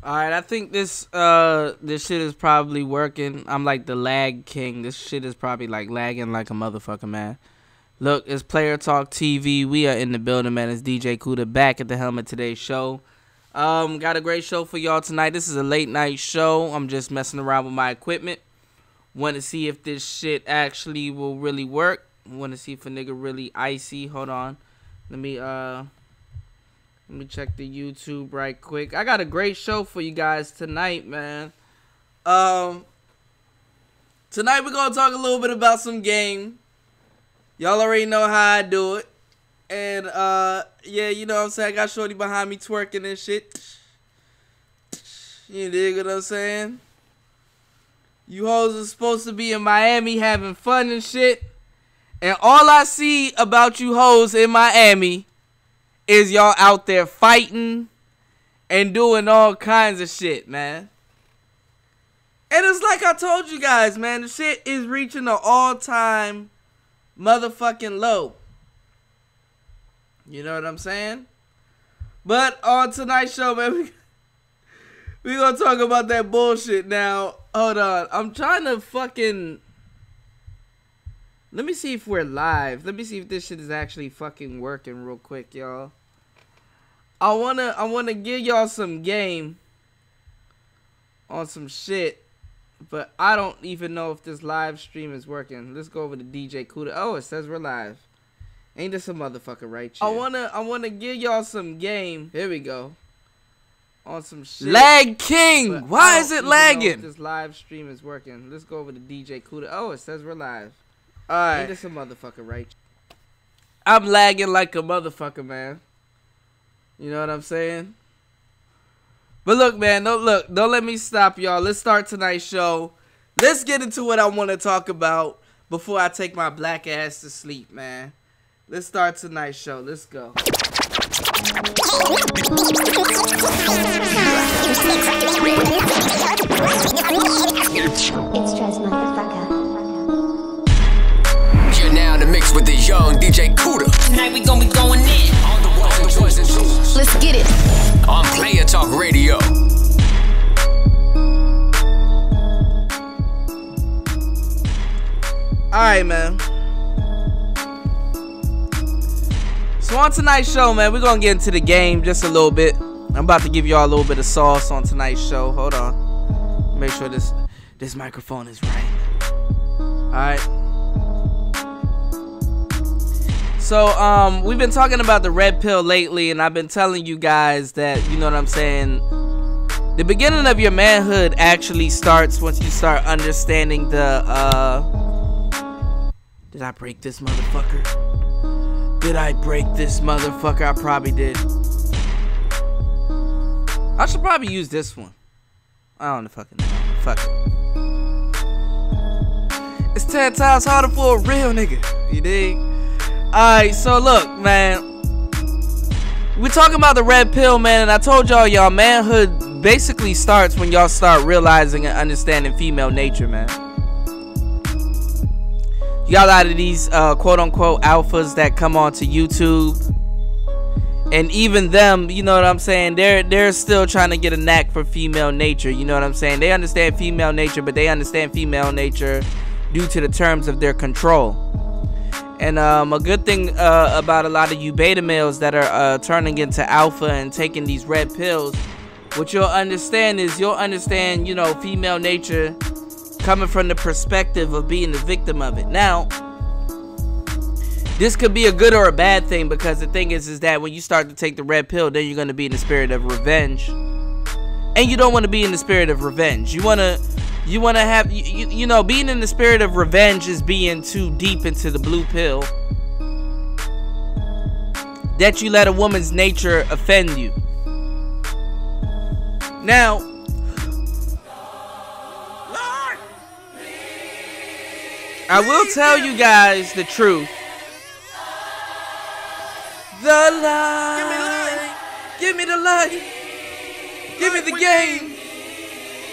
Alright, I think this shit is probably working. I'm like the lag king. This shit is probably like lagging like a motherfucker, man. Look, it's Player Talk TV. We are in the building, man. It's DJ Cuda back at the helm of today's show. Got a great show for y'all tonight. This is a late night show. I'm just messing around with my equipment. Want to see if this shit actually will really work. Want to see if a nigga really icy. Hold on. Let me check the YouTube right quick. I got a great show for you guys tonight, man. Tonight we're gonna talk a little bit about some game. Y'all already know how I do it. And yeah, you know what I'm saying? I got shorty behind me twerking and shit. You dig what I'm saying? You hoes are supposed to be in Miami having fun and shit. And all I see about you hoes in Miami is y'all out there fighting and doing all kinds of shit, man. And it's like I told you guys, man, the shit is reaching an all-time motherfucking low. You know what I'm saying? But on tonight's show, man, we gonna talk about that bullshit now. Hold on. I'm trying to fucking... Let me see if we're live. Let me see if this shit is actually fucking working real quick, y'all. I wanna give y'all some game on some shit, but I don't even know if this live stream is working. Let's go over to DJ Cuda. Oh, it says we're live. Ain't this a motherfucker right here? I wanna give y'all some game. Here we go. On some shit. Lag King. Why is it lagging? If this live stream is working. Let's go over to DJ Cuda. Oh, it says we're live. Alright. Ain't this a motherfucker right? I'm lagging like a motherfucker, man. You know what I'm saying? But look, man, don't let me stop y'all. Let's start tonight's show. Let's get into what I want to talk about before I take my black ass to sleep, man. Let's start tonight's show. Let's go. It's just motherfucker. You're now in the mix with the young DJ Cuda. Tonight we gon' be going in. On the ones and twos. Let's get it. On Player Talk Radio. Alright, man. So on tonight's show, man, we're gonna get into the game just a little bit. I'm about to give y'all a little bit of sauce on tonight's show. Hold on. Make sure this microphone is right. Alright. So, we've been talking about the red pill lately, and I've been telling you guys that, you know what I'm saying, the beginning of your manhood actually starts once you start understanding the, did I break this motherfucker? Did I break this motherfucker? I probably did. I should probably use this one. I don't know, fucking know. Fuck it. It's 10 times harder for a real nigga. You dig? Alright, so look, man. We're talking about the red pill, man, and I told y'all manhood basically starts when y'all start realizing and understanding female nature, man. You got a lot of these quote-unquote alphas that come onto YouTube, and even them, you know what I'm saying, they're still trying to get a knack for female nature, you know what I'm saying. They understand female nature, but they understand female nature due to the terms of their control. And a good thing about a lot of you beta males that are turning into alpha and taking these red pills, what you'll understand is you know, female nature coming from the perspective of being the victim of it. Now, this could be a good or a bad thing, because the thing is that when you start to take the red pill, then you're going to be in the spirit of revenge. And you don't want to be in the spirit of revenge. You want to have, you know, being in the spirit of revenge is being too deep into the blue pill, that you let a woman's nature offend you. Now, I will tell you guys the truth. The light. Give me the light. Give me the game.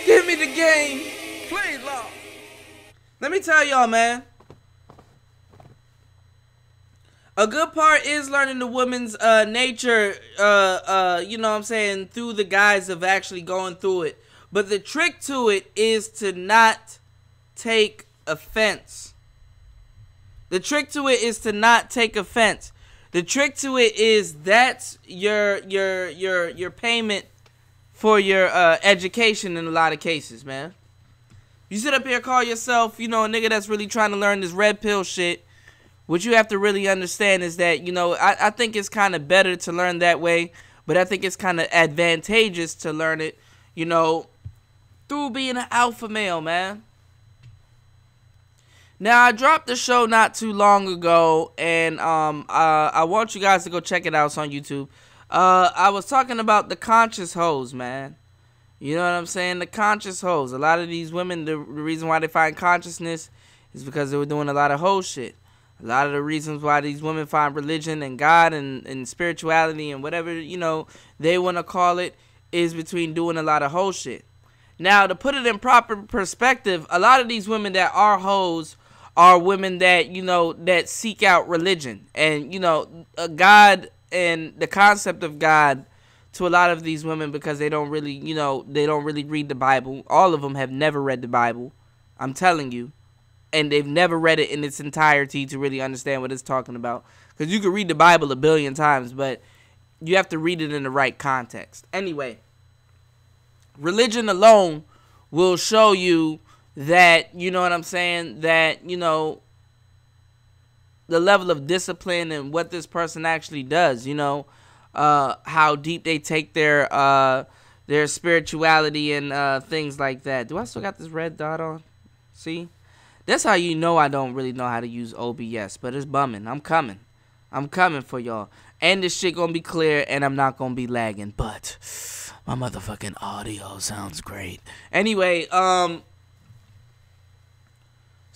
Give me the game. Play law. Let me tell y'all, man. A good part is learning the woman's nature, you know what I'm saying, through the guise of actually going through it. But the trick to it is to not take offense. The trick to it is to not take offense. The trick to it is that's your payment for your education in a lot of cases, man. You sit up here, call yourself, you know, a nigga that's really trying to learn this red pill shit. What you have to really understand is that, you know, I think it's kind of better to learn that way, but I think it's kind of advantageous to learn it, you know, through being an alpha male, man. Now, I dropped the show not too long ago, and I want you guys to go check it out. It's on YouTube. I was talking about the conscious hoes, man. You know what I'm saying? The conscious hoes. A lot of these women, the reason why they find consciousness is because they were doing a lot of hoe shit. A lot of the reasons why these women find religion and God and spirituality and whatever, you know, they want to call it is between doing a lot of hoe shit. Now, to put it in proper perspective, a lot of these women that are hoes are women that, you know, that seek out religion. And, you know, God and the concept of God to a lot of these women, because they don't really, you know, they don't really read the Bible. All of them have never read the Bible. I'm telling you. And they've never read it in its entirety to really understand what it's talking about. Because you can read the Bible a billion times, but you have to read it in the right context. Anyway, religion alone will show you that, you know what I'm saying, that, you know, the level of discipline and what this person actually does, you know, how deep they take their spirituality and things like that. Do I still got this red dot on? See? That's how you know I don't really know how to use OBS, but it's bumming. I'm coming. I'm coming for y'all. And this shit gonna be clear, and I'm not gonna be lagging, but my motherfucking audio sounds great. Anyway, so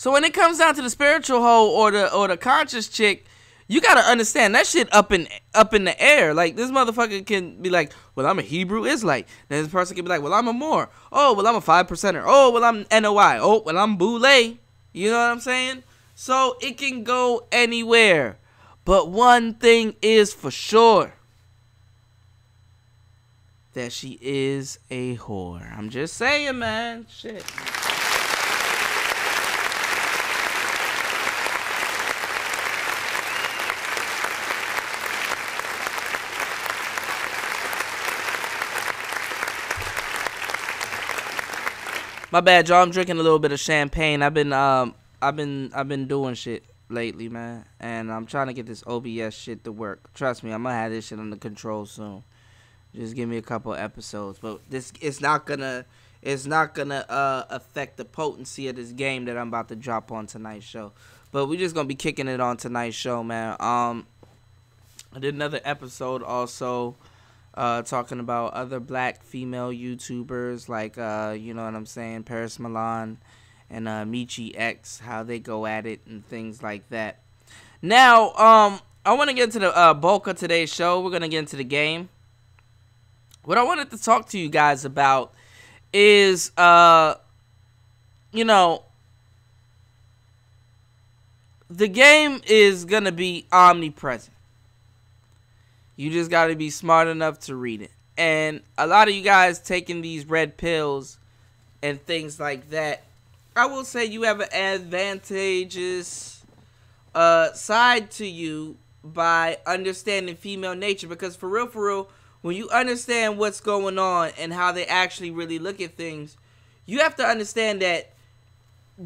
when it comes down to the spiritual hoe or the conscious chick, you gotta understand that shit up in the air. Like, this motherfucker can be like, well, I'm a Hebrew Israelite. Then this person can be like, well, I'm a Moor. Oh, well, I'm a 5%er. Oh, well, I'm NOI. Oh, well, I'm Boule. You know what I'm saying? So it can go anywhere. But one thing is for sure, that she is a whore. I'm just saying, man. Shit. My bad, y'all. I'm drinking a little bit of champagne. I've been doing shit lately, man, and I'm trying to get this OBS shit to work. Trust me, I'm gonna have this shit under control soon. Just give me a couple episodes, but it's not gonna affect the potency of this game that I'm about to drop on tonight's show. But we're just gonna be kicking it on tonight's show, man. I did another episode also. Talking about other black female YouTubers like, you know what I'm saying, Paris Milan and Michi X, how they go at it and things like that. Now, I want to get into the bulk of today's show. We're going to get into the game. What I wanted to talk to you guys about is, you know, the game is going to be omnipresent. You just got to be smart enough to read it. And a lot of you guys taking these red pills and things like that, I will say you have an advantageous side to you by understanding female nature. Because for real, when you understand what's going on and how they actually really look at things, you have to understand that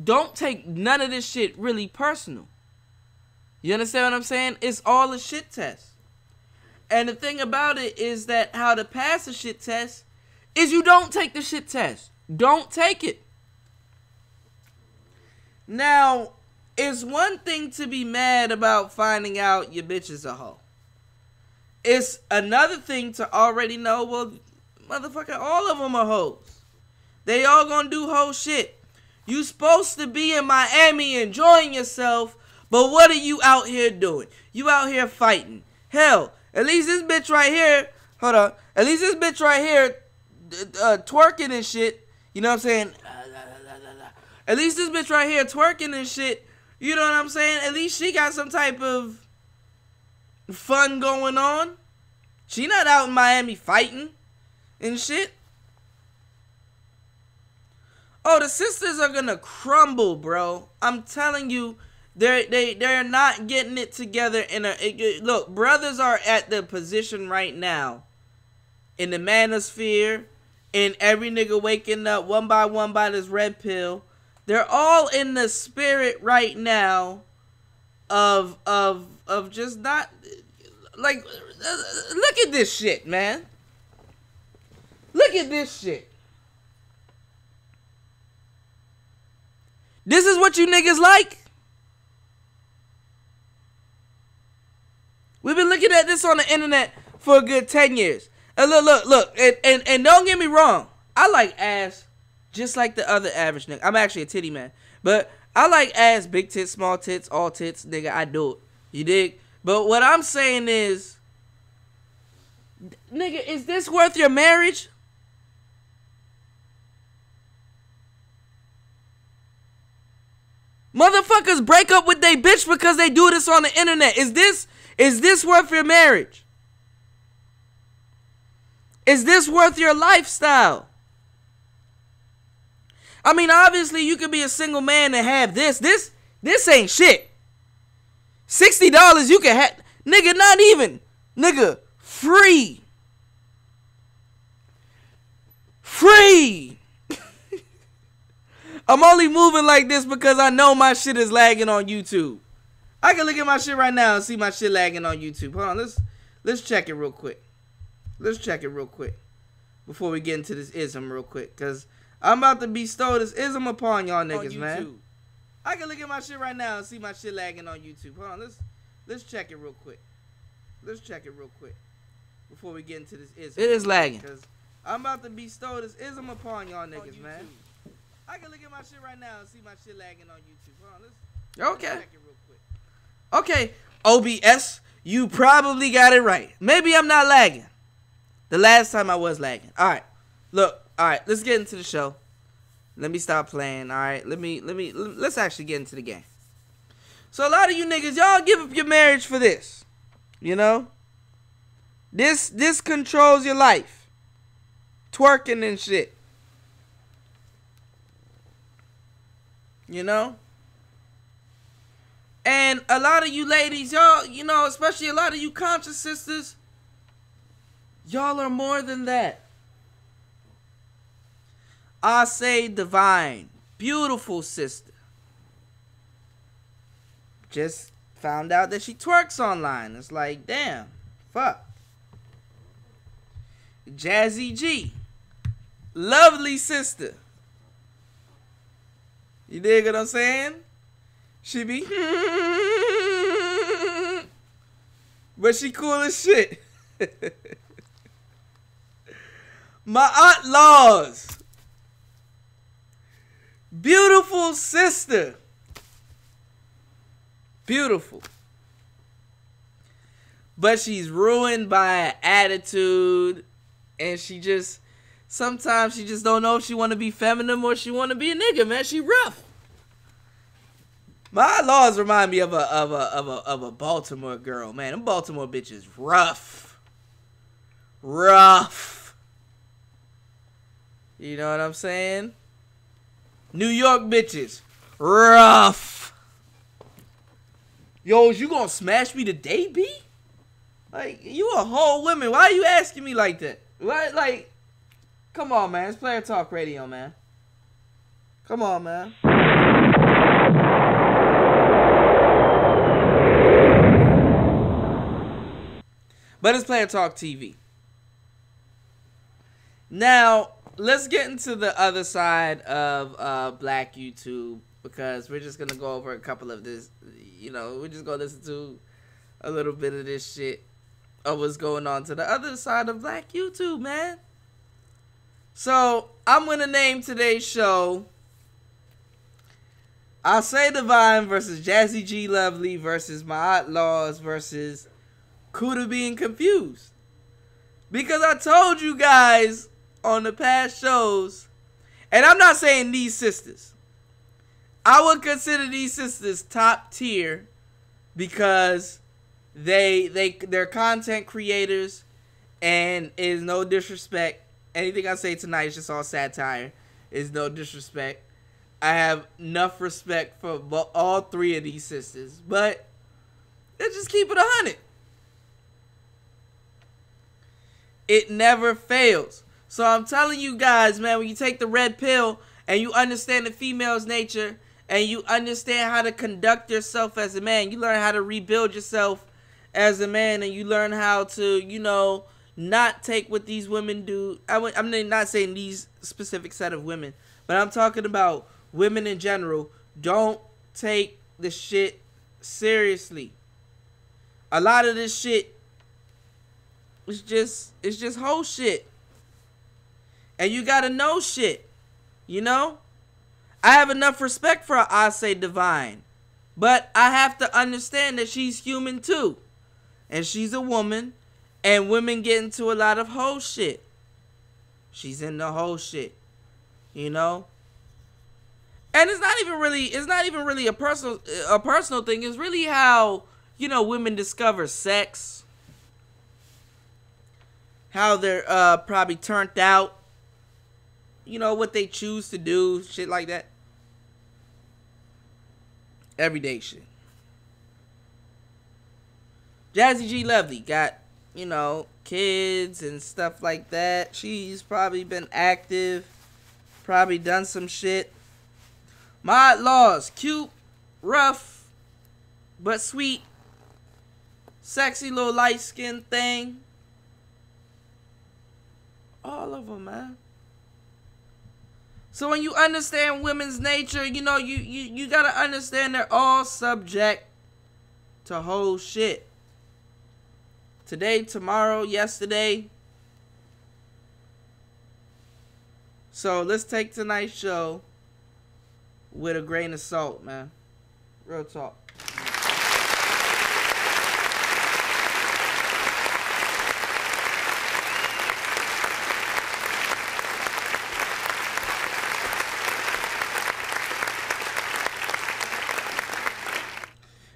don't take none of this shit really personal. You understand what I'm saying? It's all a shit test. And the thing about it is that how to pass a shit test is you don't take the shit test. Don't take it. Now, it's one thing to be mad about finding out your bitch is a hoe. It's another thing to already know, well, motherfucker, all of them are hoes. They all gonna do hoe shit. You supposed to be in Miami enjoying yourself, but what are you out here doing? You out here fighting. Hell, at least this bitch right here, hold on, at least this bitch right here twerking and shit, you know what I'm saying? At least this bitch right here twerking and shit, you know what I'm saying? At least she got some type of fun going on. She not out in Miami fighting and shit. Oh, the sisters are gonna crumble, bro. I'm telling you, they're not getting it together. Look, brothers are at the position right now in the manosphere, and every nigga waking up one by this red pill. They're all in the spirit right now of just not like. Look at this shit, man. Look at this shit. This is what you niggas like? We've been looking at this on the internet for a good 10 years. And look. And don't get me wrong. I like ass just like the other average nigga. I'm actually a titty man. But I like ass, big tits, small tits, all tits. Nigga, I do it. You dig? But what I'm saying is, nigga, is this worth your marriage? Motherfuckers break up with they bitch because they do this on the internet. Is this worth your marriage? Is this worth your lifestyle? I mean, obviously you could be a single man and have this. This ain't shit. $60 you can have, nigga, not even, nigga, free. Free. I'm only moving like this because I know my shit is lagging on YouTube. I can look at my shit right now and see my shit lagging on YouTube. Hold on, let's check it real quick. Let's check it real quick before we get into this ism real quick, cause I'm about to bestow this ism upon y'all niggas, man. I can look at my shit right now and see my shit lagging on YouTube. Hold on, let's check it real quick. Let's check it real quick before we get into this ism. It is lagging, cause I'm about to bestow this ism upon y'all niggas, man. I can look at my shit right now and see my shit lagging on YouTube. Hold on, let's check it real quick. Okay, OBS, you probably got it right. Maybe I'm not lagging. The last time I was lagging. All right, look. All right, let's get into the show. Let me stop playing. All right, let's actually get into the game. So a lot of you niggas, y'all give up your marriage for this. You know, this controls your life. Twerking and shit. You know? And a lot of you ladies, y'all, you know, especially a lot of you conscious sisters, y'all are more than that. I say divine, beautiful sister. Just found out that she twerks online. It's like, damn, fuck. JassyG, lovely sister. You dig what I'm saying? She be but she cool as shit. My Aunt Laws, beautiful sister. Beautiful. But she's ruined by an attitude, and she just, sometimes she just don't know if she want to be feminine or she want to be a nigga, man. She rough. My laws remind me of a Baltimore girl, man. Them Baltimore bitches rough. Rough. You know what I'm saying? New York bitches rough. Yo, is you gonna smash me today, B? Like, you a whole woman. Why are you asking me like that? Why, like, come on, man. It's Player Talk Radio, man. Come on, man. But it's Player Talk TV. Now, let's get into the other side of Black YouTube, because we're just going to go over a couple of this. You know, we're just going to listen to a little bit of this shit of what's going on to the other side of Black YouTube, man. So, I'm going to name today's show I'll Say Divine versus JassyG Lovely versus My Outlaws versus Cuda Being Confused. Because I told you guys on the past shows, and I'm not saying these sisters, I would consider these sisters top tier because They're content creators, and is no disrespect. Anything I say tonight is just all satire. Is no disrespect. I have enough respect for all three of these sisters, but let's just keep it 100. It never fails. So I'm telling you guys, man, when you take the red pill and you understand the female's nature and you understand how to conduct yourself as a man, you learn how to rebuild yourself as a man, and you learn how to, you know, not take what these women do. I'm not saying these specific set of women, but I'm talking about women in general. Don't take the shit seriously. A lot of this shit is just whole shit. And you gotta know shit, you know? I have enough respect for Ase Divine, but I have to understand that she's human too. And she's a woman, and women get into a lot of whole shit. She's in the whole shit, you know? And it's not even really a personal thing. It's really how, you know, women discover sex. How they're probably turned out. You know, what they choose to do, shit like that. Everyday shit. JassyG Lovely got, you know, kids and stuff like that. She's probably been active. Probably done some shit. Mod Laws, cute, rough, but sweet. Sexy little light-skinned thing. All of them, man. So when you understand women's nature, you know, you gotta understand they're all subject to whole shit. Today, tomorrow, yesterday. So let's take tonight's show with a grain of salt, man. Real talk.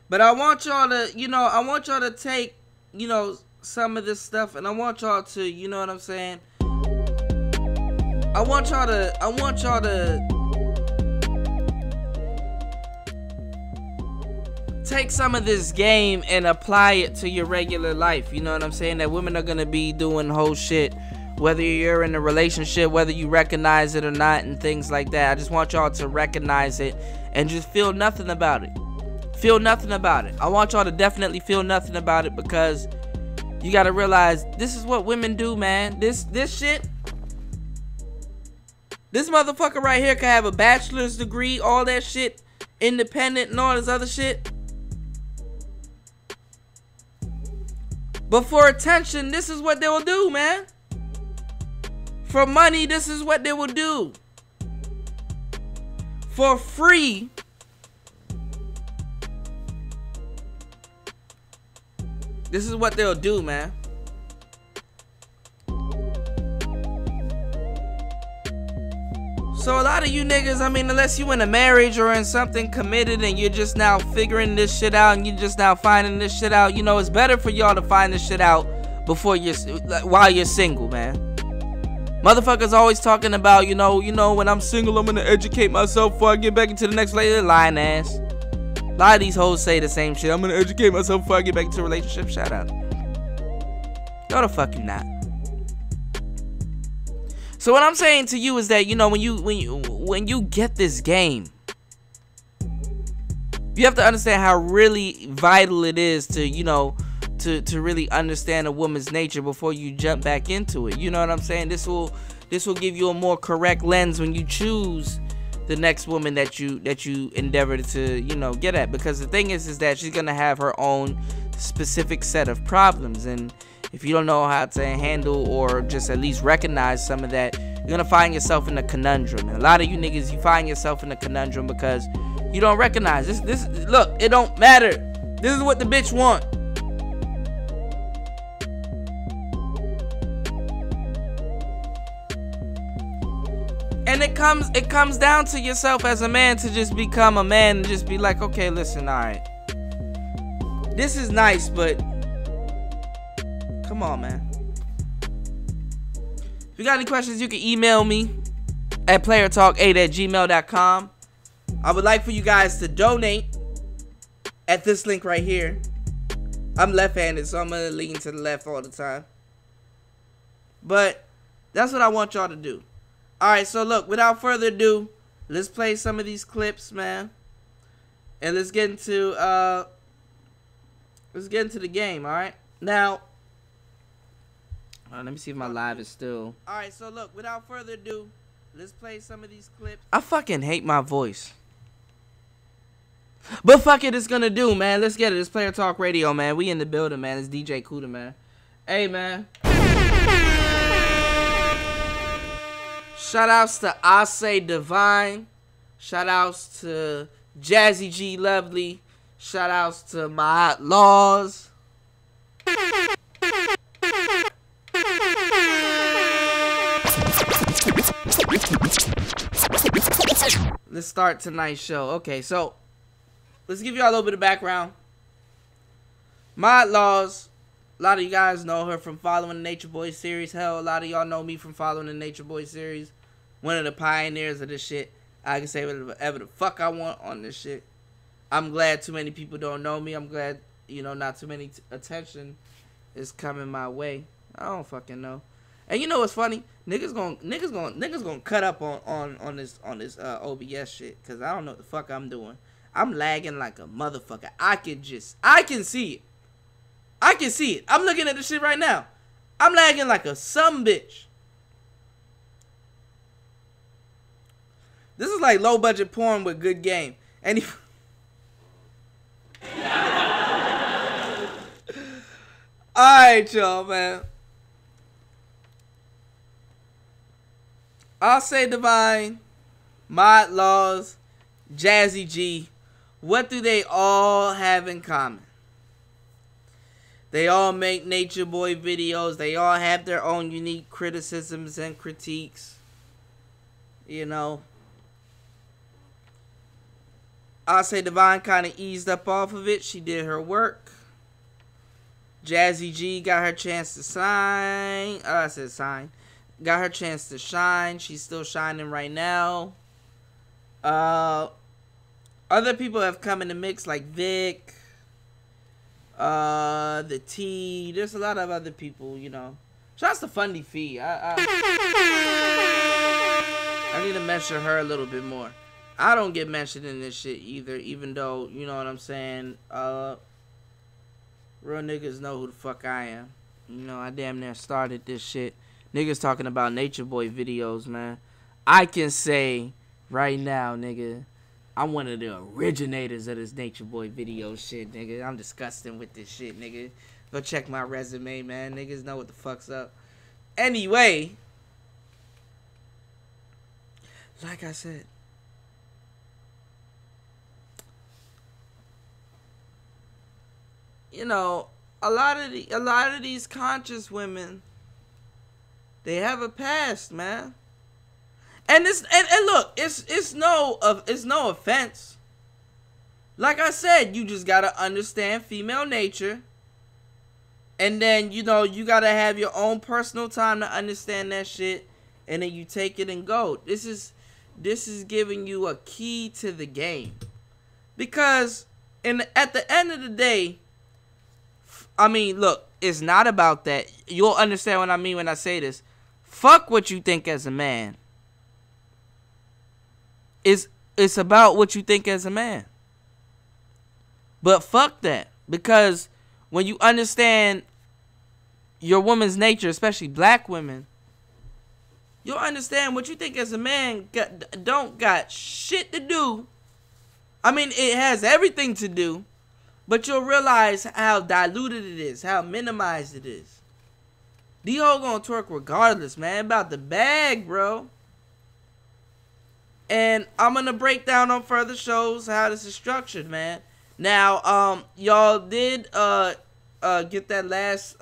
But I want y'all to, you know, I want y'all to take, you know, some of this stuff, and I want y'all to, you know what I'm saying? I want y'all to take some of this game and apply it to your regular life. You know what I'm saying? That women are gonna be doing whole shit, whether you're in a relationship, whether you recognize it or not, and things like that. I just want y'all to recognize it and just feel nothing about it. Feel nothing about it. I want y'all to definitely feel nothing about it, because you gotta realize this is what women do, man. This shit. This motherfucker right here can have a bachelor's degree, all that shit, independent and all this other shit. But for attention, this is what they will do, man. For money, this is what they will do. For free, this is what they'll do, man. So a lot of you niggas, I mean, unless you in a marriage or in something committed and you're just now figuring this shit out and you're just now finding this shit out, you know, it's better for y'all to find this shit out before while you're single, man. Motherfuckers always talking about, you know, when I'm single, I'm gonna educate myself before I get back into the next relationship. Lying ass. A lot of these hoes say the same shit. I'm gonna educate myself before I get back into a relationship. Shut up. No, the fuck you not. So what I'm saying to you is that, you know, when you get this game, you have to understand how really vital it is to, you know, to really understand a woman's nature before you jump back into it. You know what I'm saying? This will give you a more correct lens when you choose the next woman that you endeavor to, you know, get at. Because the thing is that she's gonna have her own specific set of problems, and if you don't know how to handle or just at least recognize some of that, you're gonna find yourself in a conundrum. And a lot of you niggas, you find yourself in a conundrum because you don't recognize this. Look, it don't matter. This is what the bitch want. And it comes down to yourself as a man to just become a man and just be like, okay, listen, alright. This is nice, but come on, man. If you got any questions, you can email me at playertalk8@gmail.com. I would like for you guys to donate at this link right here. I'm left-handed, so I'm going to lean to the left all the time. But that's what I want y'all to do. Alright, so look, without further ado, let's play some of these clips, man. And let's get into the game, alright? Now, let me see if my live is still. Alright, so look, without further ado, let's play some of these clips. I fucking hate my voice. But fuck it, it's gonna do, man. Let's get it. It's Player Talk Radio, man. We in the building, man. It's DJ Cuda, man. Hey, man. Shout outs to I Say Divine. Shout outs to JassyG Lovely. Shout outs to my outlaws. Let's start tonight's show. Okay, so let's give you all a little bit of background. My outlaws. A lot of you guys know her from following the Nature Boy series. Hell, a lot of y'all know me from following the Nature Boy series. One of the pioneers of this shit. I can say whatever the fuck I want on this shit. I'm glad too many people don't know me. I'm glad, you know, not too many attention is coming my way. I don't fucking know. And you know what's funny? Niggas gonna cut up on this OBS shit, cause I don't know what the fuck I'm doing. I'm lagging like a motherfucker. I can see it. I can see it. I'm looking at this shit right now. I'm lagging like a bitch. This is like low budget porn with good game. And alright, y'all, man. I'll Say Divine, My Outlaws, JassyG. What do they all have in common? They all make Nature Boy videos. They all have their own unique criticisms and critiques. You know. I'll Say Divine kind of eased up off of it. She did her work. JassyG got her chance to sign. I said sign. Got her chance to shine. She's still shining right now. Other people have come in the mix like Vic. The T. There's a lot of other people, you know. Shouts to Fundy Fee. I need to mention her a little bit more. I don't get mentioned in this shit either, even though, you know what I'm saying, real niggas know who the fuck I am. You know, I damn near started this shit. Niggas talking about Nature Boy videos, man. I can say right now, nigga, I'm one of the originators of this Nature Boy video shit, nigga. I'm disgusting with this shit, nigga. Go check my resume, man. Niggas know what the fuck's up. Anyway, like I said, you know, a lot of these conscious women, they have a past, man. And look, it's no offense. Like I said, you just gotta understand female nature. And then, you know, you gotta have your own personal time to understand that shit. And then you take it and go. This is giving you a key to the game. Because at the end of the day, I mean, look, it's not about that. You'll understand what I mean when I say this. Fuck what you think as a man. It's about what you think as a man. But fuck that. Because when you understand your woman's nature, especially black women, you'll understand what you think as a man don't got shit to do. I mean, it has everything to do. But you'll realize how diluted it is, how minimized it is. The hoe gonna twerk regardless, man. About the bag, bro. And I'm gonna break down on further shows how this is structured, man. Now, y'all did get that last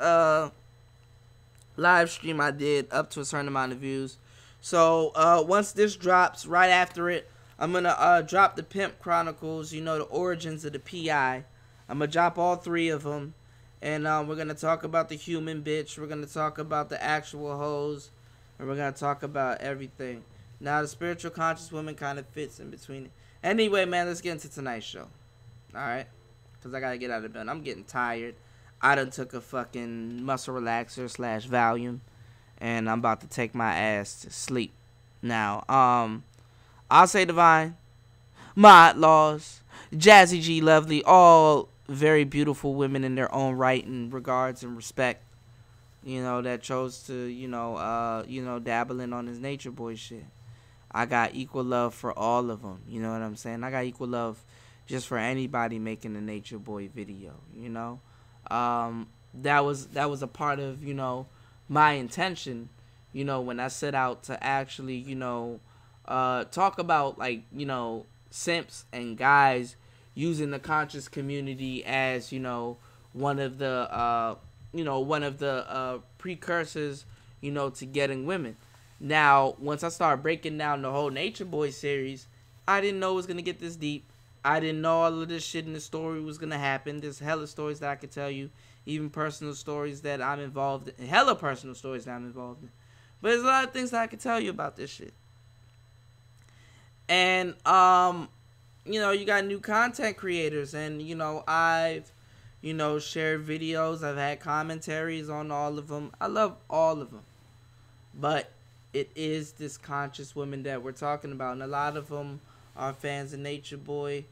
live stream I did up to a certain amount of views. So once this drops, right after it, I'm gonna drop the Pimp Chronicles. You know, the origins of the PI. I'm gonna drop all 3 of them, and we're gonna talk about the human bitch. We're gonna talk about the actual hoes, and we're gonna talk about everything. Now the spiritual conscious woman kind of fits in between it. Anyway, man, let's get into tonight's show. All right, cause I gotta get out of bed. I'm getting tired. I done took a fucking muscle relaxer / Valium, and I'm about to take my ass to sleep. Now, I'll say Divine, my outlaws, JassyG, Lovely, all very beautiful women in their own right in regards and respect. You know, that chose to, dabbling on his nature boy shit. I got equal love for all of them. You know what I'm saying? I got equal love just for anybody making a nature boy video. You know, that was a part of my intention. When I set out to actually talk about simps and guys using the conscious community as one of the precursors to getting women. Now, once I started breaking down the whole Nature Boy series, I didn't know it was gonna get this deep. I didn't know all of this shit in the story was gonna happen. There's hella stories that I could tell you, even personal stories that I'm involved in, hella personal stories that I'm involved in. But there's a lot of things that I could tell you about this shit. And you got new content creators, and I've shared videos. I've had commentaries on all of them. I love all of them, but it is this conscious woman that we're talking about, and a lot of them are fans of Nature Boy,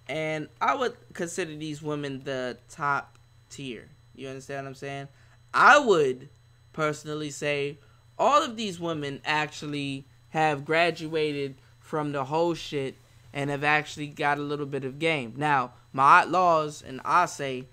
and I would consider these women the top tier. You understand what I'm saying? I would personally say all of these women actually have graduated from the whole shit and have actually got a little bit of game. Now, my outlaws and I say,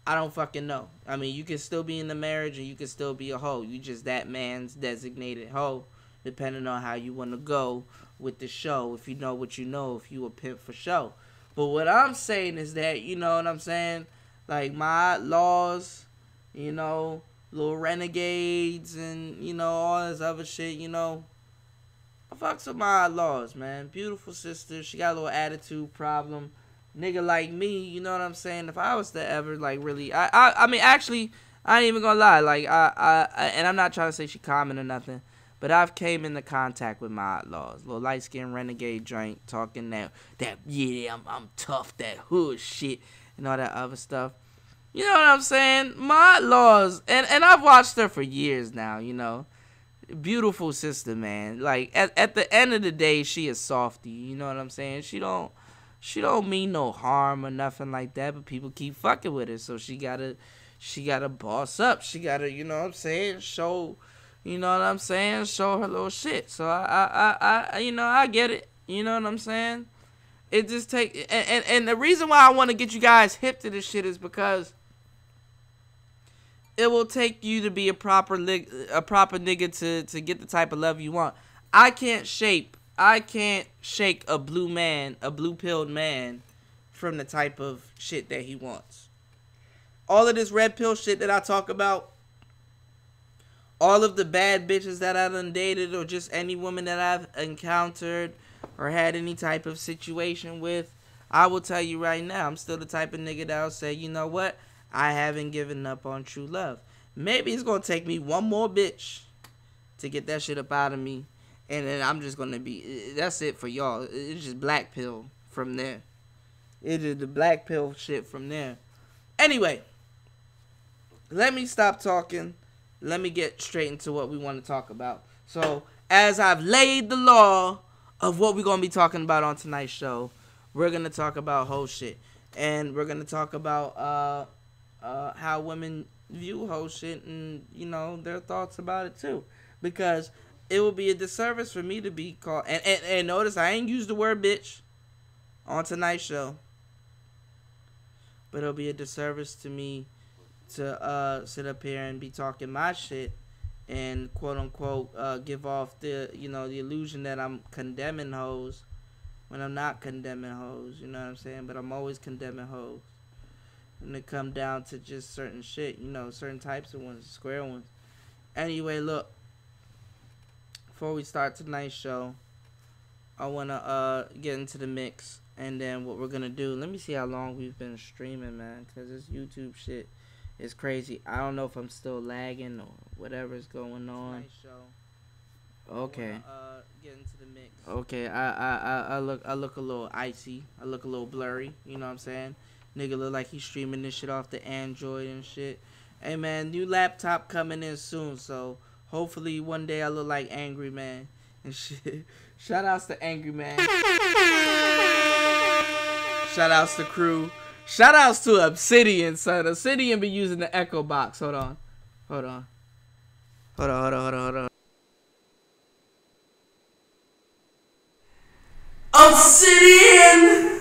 I don't fucking know. I mean, you can still be in the marriage and you can still be a hoe. You just that man's designated hoe, depending on how you want to go with the show. If you know what you know, if you a pimp for show. But what I'm saying is that, you know what I'm saying? Like my outlaws, little renegades and, all this other shit, I fucks with my outlaws, man. Beautiful sister. She got a little attitude problem. Nigga like me, you know what I'm saying? If I was to ever really, I mean, actually, I ain't even gonna lie. Like and I'm not trying to say she common or nothing, but I've came into contact with my outlaws, little light skinned renegade joint, talking that yeah, I'm tough, that hood shit, and all that other stuff. You know what I'm saying? My outlaws, and I've watched her for years now. Beautiful sister, man. Like at the end of the day, she is softy. You know what I'm saying? She don't mean no harm or nothing like that, but people keep fucking with her, so she gotta boss up. She gotta, you know what I'm saying, show her little shit. So I get it. You know what I'm saying? It just and the reason why I want to get you guys hip to this shit is because it will take you to be a proper nigga to get the type of love you want. I can't shake a blue-pilled man from the type of shit that he wants. All of this red pill shit that I talk about, all of the bad bitches that I done dated, or just any woman that I've encountered or had any type of situation with, I will tell you right now, I'm still the type of nigga that'll say, you know what? I haven't given up on true love. Maybe it's going to take me one more bitch to get that shit up out of me. And then I'm just going to be, that's it for y'all. It's just black pill from there. It is the black pill shit from there. Anyway, let me stop talking. Let me get straight into what we want to talk about. So, as I've laid the law of what we're going to be talking about on tonight's show, we're going to talk about whole shit. And we're going to talk about how women view whole shit and, their thoughts about it too. Because it would be a disservice for me to be called, and notice I ain't used the word bitch on tonight's show, but it'll be a disservice to me to sit up here and be talking my shit and quote unquote give off the the illusion that I'm condemning hoes when I'm not condemning hoes. You know what I'm saying? But I'm always condemning hoes when it come down to just certain shit. Certain types of ones, square ones. Anyway, look. Before we start tonight's show, I wanna get into the mix, and then what we're gonna do. Let me see how long we've been streaming, man, because this YouTube shit is crazy. I don't know if I'm still lagging or whatever's going on. Nice show. Okay. Get into the mix. Okay. I look a little icy. I look a little blurry. You know what I'm saying? Nigga look like he's streaming this shit off the Android and shit. Hey man, new laptop coming in soon, so hopefully one day I look like Angry Man and shit. Shout outs to Angry Man. Shout outs to crew. Shout outs to Obsidian, son. Obsidian be using the Echo Box. Hold on. Obsidian!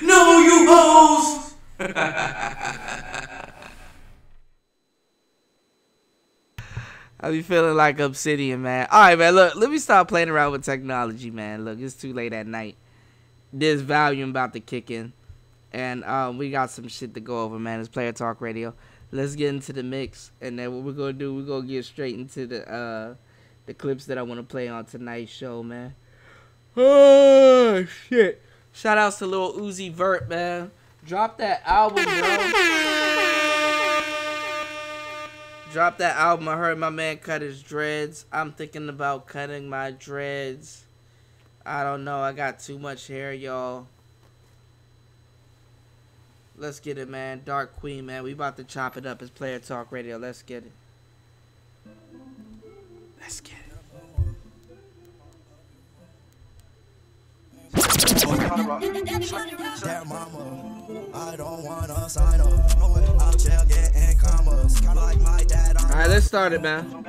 No, you hoes! I be feeling like Obsidian, man. Alright, man, look, let me stop playing around with technology, man. Look, it's too late at night. This volume about to kick in. And we got some shit to go over, man. It's Player Talk Radio. Let's get into the mix. And then what we're gonna do, we're gonna get straight into the clips that I want to play on tonight's show, man. Oh, shit. Shout outs to Lil Uzi Vert, man. Drop that album, bro. Drop that album. I heard my man cut his dreads. I'm thinking about cutting my dreads. I don't know. I got too much hair, y'all. Let's get it, man. Dark Queen, man. We about to chop it up. It's Player Talk Radio. Let's get it. Let's get it. Dear mama, I don't wanna sign up. No way, I'll chill, getting commas. Like my dad. Alright, let's start it, man.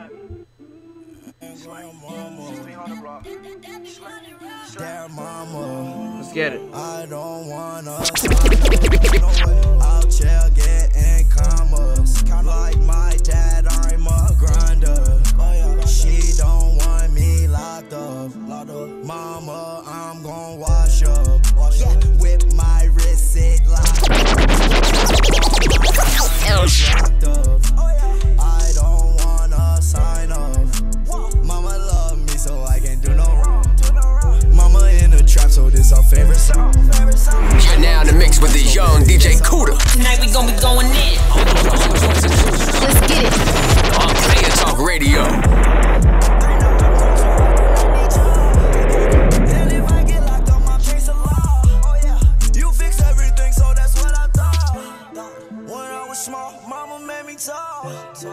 Dear mama, let's get it. I don't wanna sign up. No way, I'll chill, getting commas. Like my dad, I'm a grinder. She don't want me locked up. Mama, I'm gon' wash up. Yeah, whip my wrist, sit locked up. I don't wanna sign up. Mama love me so I can do no wrong. Mama in the trap, so this our favorite song. You're now in the mix with the young DJ Cuda. Tonight we gon' be going in. Let's get it. On Player Talk Radio.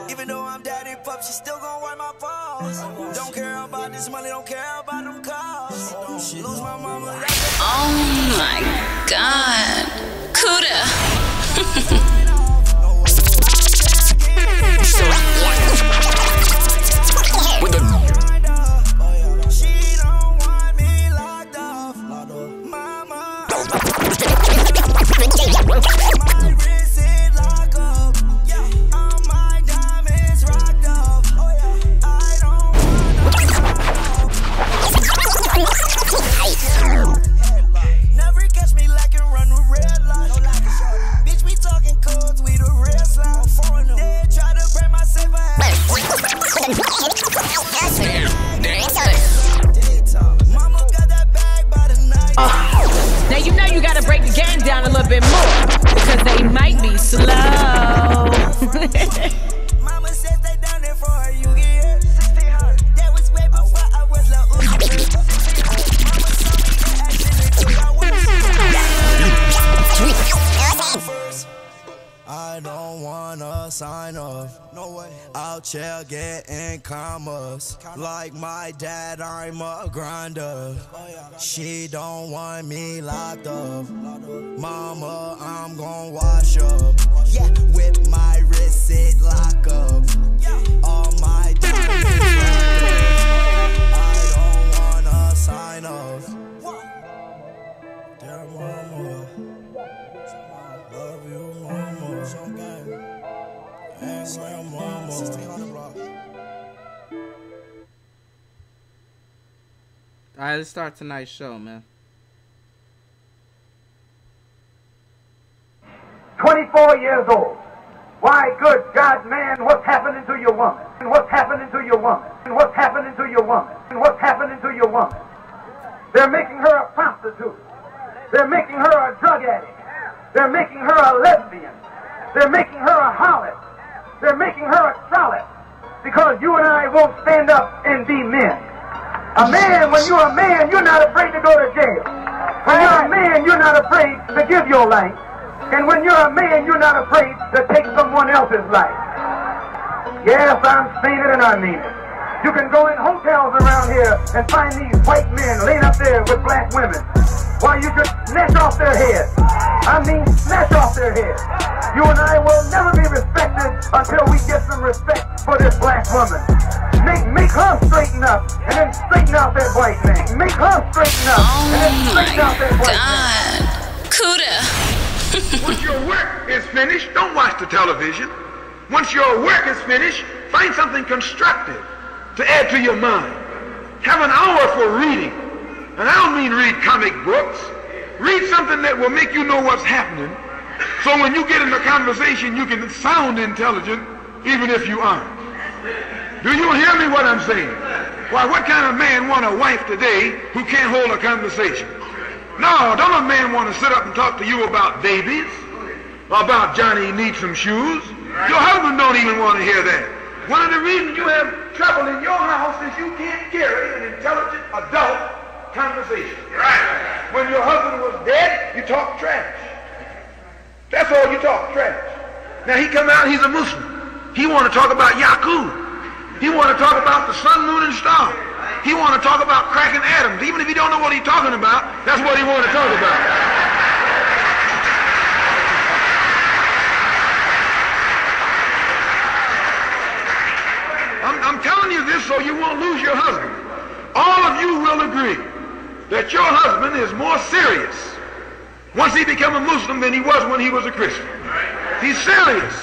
Even though I'm daddy pup, she still gon' wipe my paws. Don't care about this money, don't care about them cars. Lose my mama. Oh my God. Cuda. With the She don't want me locked up. Mama. My wrist is locked up. All my diamonds rocked up. I don't wanna. Never catch me lacking, run with red lights. Bitch, we talking codes, we the real slime. They try to break my safe Mama got that bag by the night. Now you know you gotta break the game down a little bit more because they might be slow. Mama said stay down there for her, you get here. 1600. That was way before I was like, ooh. Mama saw me acting until I was. I don't wanna sign off. No way. I'll chill, getting commas. Like my dad, I'm a grinder. She don't want me locked up. Mama, I'm gon' wash up. Yeah, whip my wrist, sit lock up. All my diamonds locked up. I don't wanna sign off. Dear mama, love you, mama. Ask your mama. 1600 block. Alright, let's start tonight's show, man. 24 years old, Why, good God, man, what's happening to your woman? And what's happening to your woman? And what's happening to your woman? And what's happening to your woman? They're making her a prostitute. They're making her a drug addict. They're making her a lesbian. They're making her a harlot. They're making her a trollop. Because you and I won't stand up and be men. A man, when you're a man, you're not afraid to go to jail. When you're a man, you're not afraid to give your life. And when you're a man, you're not afraid to take someone else's life. Yes, I'm saying it and I mean it. You can go in hotels around here and find these white men laying up there with black women while you just snatch off their heads. I mean, snatch off their heads. You and I will never be respected until we get some respect for this black woman. Make her straighten up and then straighten out that white man. Make her straighten up and then straighten out that white man. Cuda. Once your work is finished, don't watch the television. Once your work is finished, find something constructive to add to your mind. Have an hour for reading. And I don't mean read comic books. Read something that will make you know what's happening. So when you get in a conversation, you can sound intelligent even if you aren't. Do you hear me what I'm saying? Why, what kind of man want a wife today who can't hold a conversation? No, don't a man want to sit up and talk to you about babies, about Johnny needs some shoes. Your husband don't even want to hear that. One of the reasons you have trouble in your house is you can't carry an intelligent adult conversation. Right. When your husband was dead, you talk trash. That's all you talk, trash. Now he come out, he's a Muslim. He want to talk about Yaqub. He want to talk about the sun, moon, and star. He want to talk about cracking atoms. Even if he don't know what he's talking about, that's what he want to talk about. I'm telling you this so you won't lose your husband. All of you will agree that your husband is more serious once he become a Muslim than he was when he was a Christian. He's serious.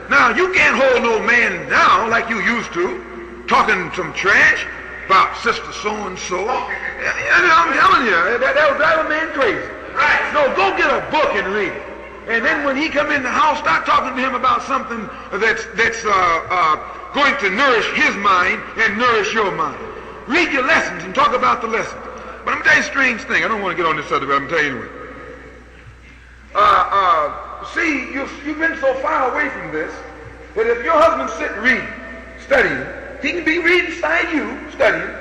Now, you can't hold no man now like you used to, talking some trash about sister so-and-so. I'm telling you, that will drive a man crazy. No, go get a book and read it. And then when he come in the house, start talking to him about something that's going to nourish his mind and nourish your mind. Read your lessons and talk about the lessons. But I'm going to tell you a strange thing. I don't want to get on this subject, but I'm going to tell you anyway. See, you've been so far away from this that if your husband sit reading, studying, he can be reading beside you, studying,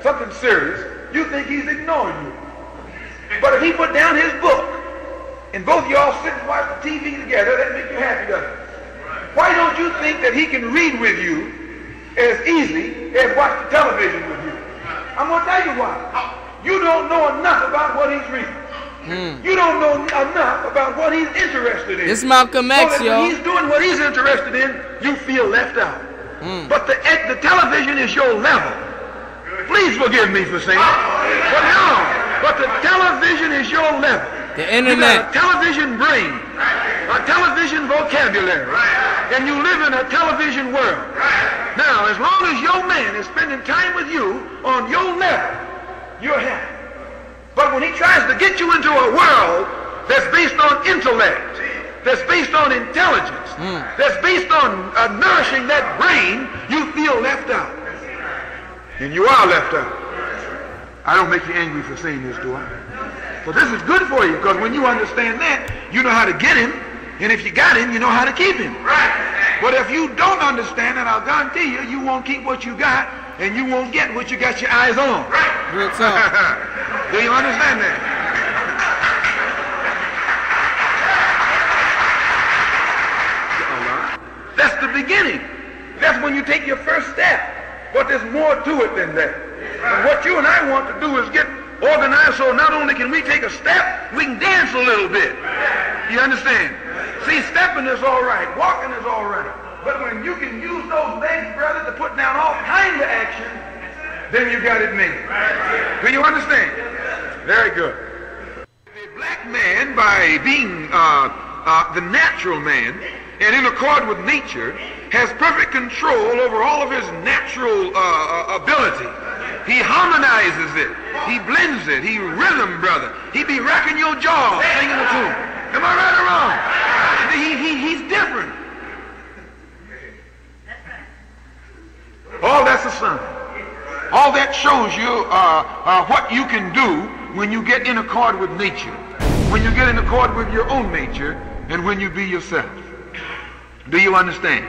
something serious, you think he's ignoring you. But if he put down his book and both of y'all sit and watch the TV together, that makes you happy, doesn't it? Why don't you think that he can read with you as easily as watch the television with you? I'm going to tell you why. You don't know enough about what he's reading. You don't know enough about what he's interested in. It's Malcolm X, so that yo. when he's doing what he's interested in, you feel left out. But the television is your level. Please forgive me for saying it. But no, but the television is your level. The internet. You got a television brain, a television vocabulary, and you live in a television world. Now, as long as your man is spending time with you on your level, you're happy. But when he tries to get you into a world that's based on intellect, that's based on intelligence, that's based on nourishing that brain, you feel left out. And you are left out. I don't make you angry for saying this, do I? So this is good for you, because when you understand that, you know how to get him, and if you got him, you know how to keep him. But if you don't understand it, I'll guarantee you, you won't keep what you got, and you won't get what you got your eyes on. Real talk. Do you understand that? That's the beginning. That's when you take your first step. But there's more to it than that. And what you and I want to do is get organized so not only can we take a step, we can dance a little bit. You understand? See, stepping is all right. Walking is all right. But when you can use those legs, brother, to put down all kinds of action, then you got it made. Do you understand? Very good. The black man, by being the natural man and in accord with nature, has perfect control over all of his natural ability. He harmonizes it. He blends it. He rhythm, brother. He be racking your jaw singing a tune. Am I right or wrong? He's different. All that's a sign. All that shows you what you can do when you get in accord with nature, when you get in accord with your own nature, and when you be yourself. Do you understand?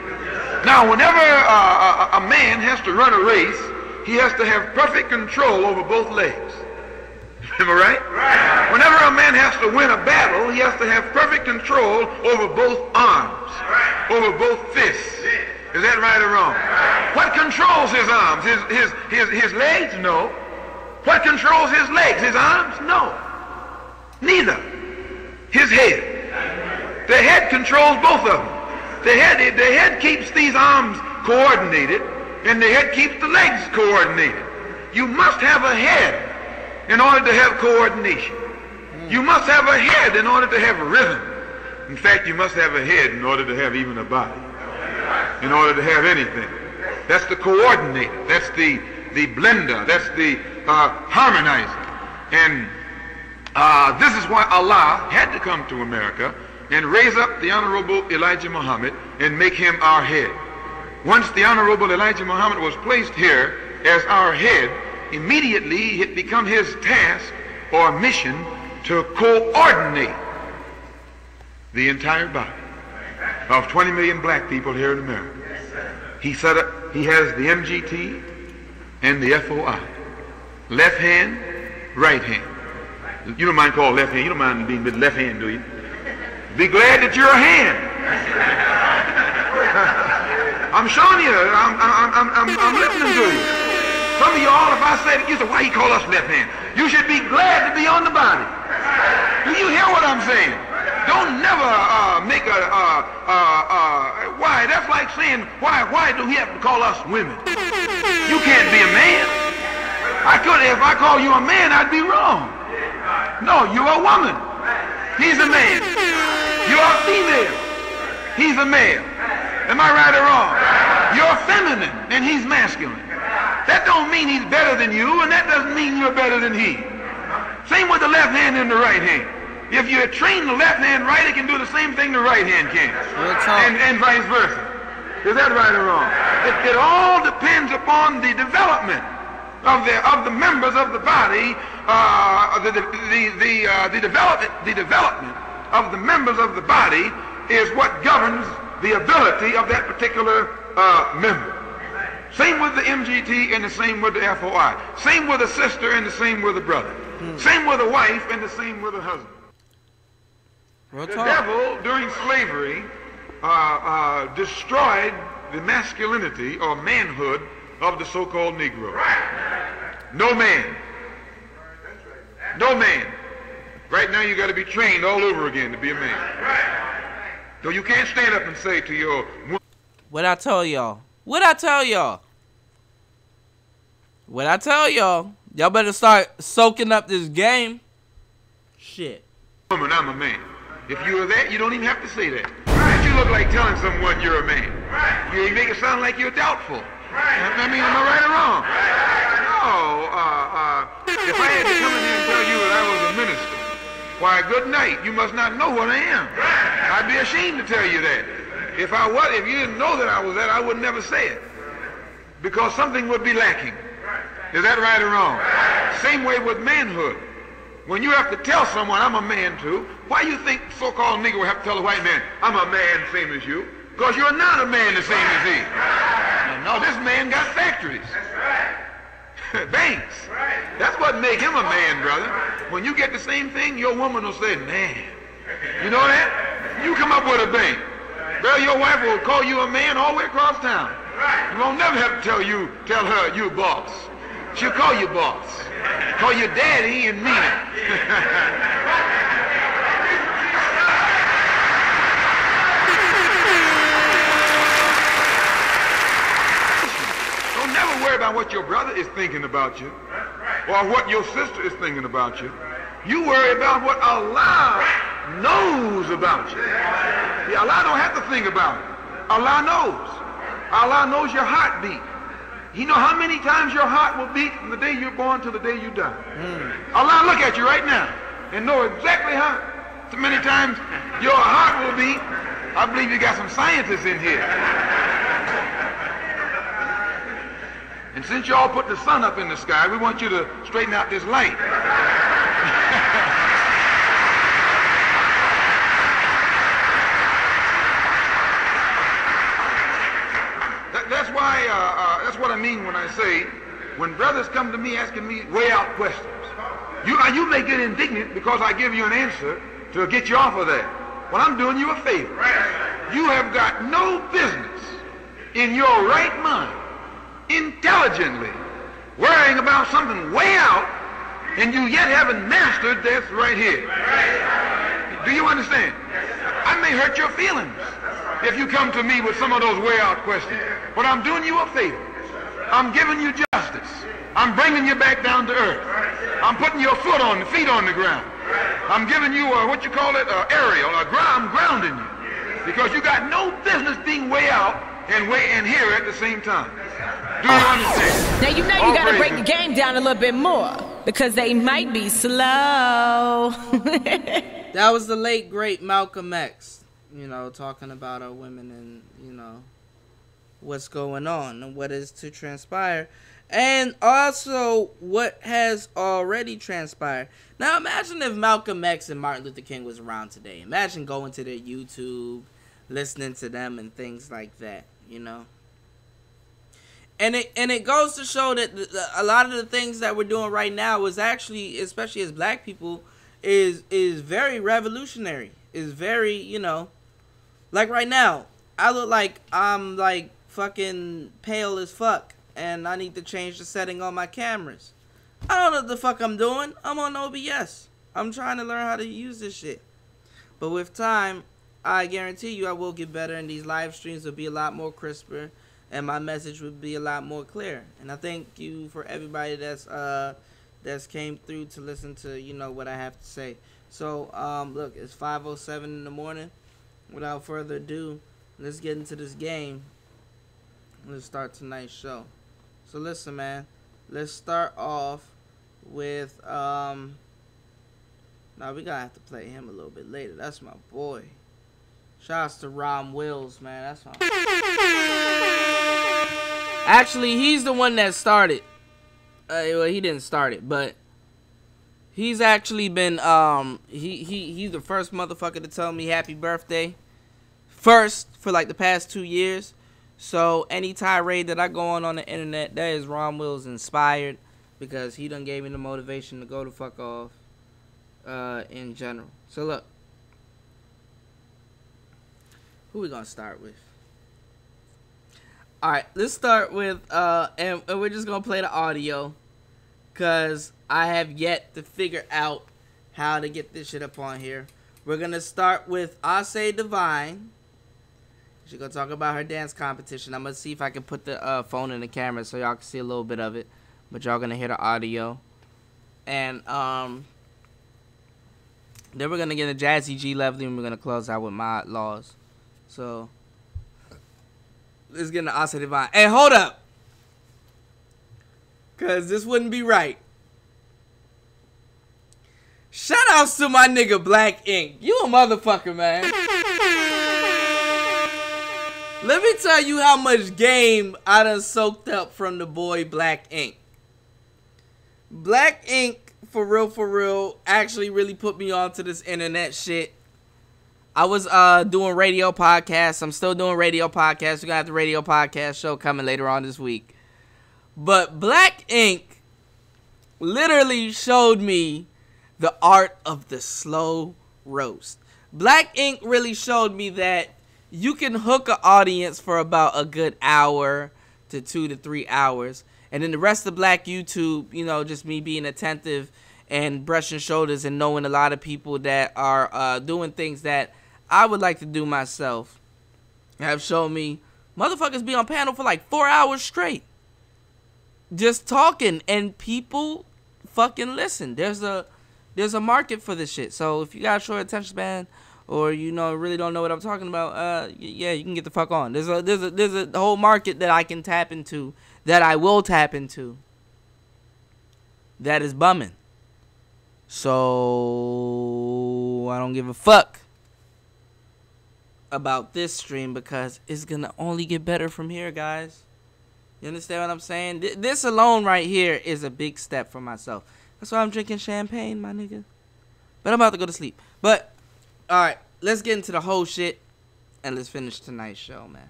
Now, whenever a man has to run a race, he has to have perfect control over both legs. Am I right? Right? Whenever a man has to win a battle, he has to have perfect control over both arms, over both fists. Is that right or wrong? What controls his arms? His legs? No. What controls his legs? His arms? No. Neither. His head. The head controls both of them. The head keeps these arms coordinated, and the head keeps the legs coordinated. You must have a head in order to have coordination. You must have a head in order to have a rhythm. In fact, you must have a head in order to have even a body. In order to have anything. That's the coordinator. That's the blender. That's the harmonizer. And this is why Allah had to come to America and raise up the Honorable Elijah Muhammad and make him our head. Once the Honorable Elijah Muhammad was placed here as our head, immediately it became his task or mission to coordinate the entire body of 20 million black people here in America. He has the MGT and the FOI. Left hand, right hand. You don't mind called left hand. You don't mind being left hand, do you? Be glad that you're a hand. I'm showing you. I'm listening to you. Some of y'all, if I said it, you say, why he call us left hand? You should be glad to be on the body. Do you hear what I'm saying? Don't never make a why. That's like saying, why do he have to call us women? You can't be a man. If I call you a man, I'd be wrong. No, you're a woman. He's a man. You're a female. He's a male. Am I right or wrong? You're feminine and he's masculine. That don't mean he's better than you, and that doesn't mean you're better than he. Same with the left hand and the right hand. If you train the left hand right, it can do the same thing the right hand can. And vice versa. Is that right or wrong? It all depends upon the development of the members of the body, the development of the members of the body is what governs the ability of that particular member. Same with the MGT and the same with the FOI. Same with the sister and the same with the brother. Same with the wife and the same with the husband. The devil, during slavery, destroyed the masculinity or manhood of the so-called Negro. No man. No man. Right now you got to be trained all over again to be a man. So you can't stand up and say to your... What I tell y'all? What I tell y'all? What I tell y'all? Y'all better start soaking up this game. Shit. Woman, I'm a man. If you are that, you don't even have to say that. But you look like telling someone you're a man. You make it sound like you're doubtful. I mean, am I right or wrong? No. If I had to come in here and tell you that I was a minister, why, good night. You must not know what I am. I'd be ashamed to tell you that. If you didn't know that I was that, I would never say it. Because something would be lacking. Is that right or wrong? Same way with manhood. When you have to tell someone, I'm a man too, why you think so-called Negro have to tell a white man, I'm a man same as you? Because you're not a man the same as he. No, this man got factories. Banks. That's what make him a man, brother. When you get the same thing, your woman will say, man. You know that? You come up with a bank. Well, your wife will call you a man all the way across town. You won't never have to tell her you boss. She'll call you boss. Call you daddy and mean it. Don't never worry about what your brother is thinking about you or what your sister is thinking about you. You worry about what Allah knows about you. See, Allah don't have to think about it. Allah knows. Allah knows your heartbeat. He knows how many times your heart will beat from the day you're born to the day you die. Allah look at you right now and know exactly how many times your heart will beat. I believe you got some scientists in here. And since y'all put the sun up in the sky, we want you to straighten out this light. That's what I mean when I say, when brothers come to me asking me way out questions, you may get indignant because I give you an answer to get you off of that. Well, I'm doing you a favor. You have got no business in your right mind, intelligently, worrying about something way out, and you yet haven't mastered this right here. Do you understand? I may hurt your feelings if you come to me with some of those way out questions. But I'm doing you a favor. I'm giving you justice. I'm bringing you back down to earth. I'm putting your feet on the ground. I'm giving you what you call it, aerial, I'm grounding you. Because you got no business being way out and here at the same time. Do you understand? Now you know you gotta break the game down a little bit more, because they might be slow. That was the late great Malcolm X, you know, talking about our women and, you know, what's going on and what is to transpire, and also what has already transpired. Now imagine if Malcolm X and Martin Luther King was around today. Imagine going to their YouTube, listening to them and things like that, you know. And it goes to show that a lot of the things that we're doing right now is actually, especially as black people, is very revolutionary. Is very, you know, like right now, I look like I'm like fucking pale as fuck, and I need to change the setting on my cameras. I don't know what the fuck I'm doing. I'm on OBS. I'm trying to learn how to use this shit. But with time, I guarantee you I will get better, and these live streams will be a lot more crisper, and my message would be a lot more clear. And I thank you for everybody that's came through to listen to, you know, what I have to say. So look, it's 5:07 in the morning. Without further ado, let's get into this game. Let's start tonight's show. So listen, man, let's start off with now we gotta have to play him a little bit later. That's my boy. Shouts to Ron Wills, man. That's my actually, he's the one that started. Well, he didn't start it, but he's actually been he's the first motherfucker to tell me happy birthday. First for like the past 2 years. So any tirade that I go on the internet, that is Ron Wills inspired, because he done gave me the motivation to go the fuck off in general. So look, who we gonna start with? Alright, let's start with and we're just gonna play the audio, cause I have yet to figure out how to get this shit up on here. We're gonna start with I Say Divine. She's gonna talk about her dance competition. I'm gonna see if I can put the phone in the camera so y'all can see a little bit of it, but y'all gonna hear the audio. And then we're gonna get a JassyG Lovely, and we're gonna close out with My Laws. So let's get into I Say Divine. Hey, hold up, cause this wouldn't be right. Shout outs to my nigga Black Ink. You a motherfucker, man. Let me tell you how much game I done soaked up from the boy Black Ink. Black Ink, for real, actually really put me onto this internet shit. I was doing radio podcasts. I'm still doing radio podcasts. We're gonna have the radio podcast show coming later on this week. But Black Ink literally showed me the art of the slow roast. Black Ink really showed me that you can hook an audience for about a good hour to 2 to 3 hours. And then the rest of Black YouTube, you know, just me being attentive and brushing shoulders and knowing a lot of people that are doing things that I would like to do myself, have shown me motherfuckers be on panel for like 4 hours straight. Just talking, and people fucking listen. There's a market for this shit. So if you got a short attention span, or you know really don't know what I'm talking about, yeah, you can get the fuck on. There's a whole market that I can tap into, that I will tap into, that is bumming. So I don't give a fuck about this stream, because it's gonna only get better from here, guys. You understand what I'm saying? This alone right here is a big step for myself. That's why I'm drinking champagne, my nigga. But I'm about to go to sleep. But, alright, let's get into the whole shit. And let's finish tonight's show, man.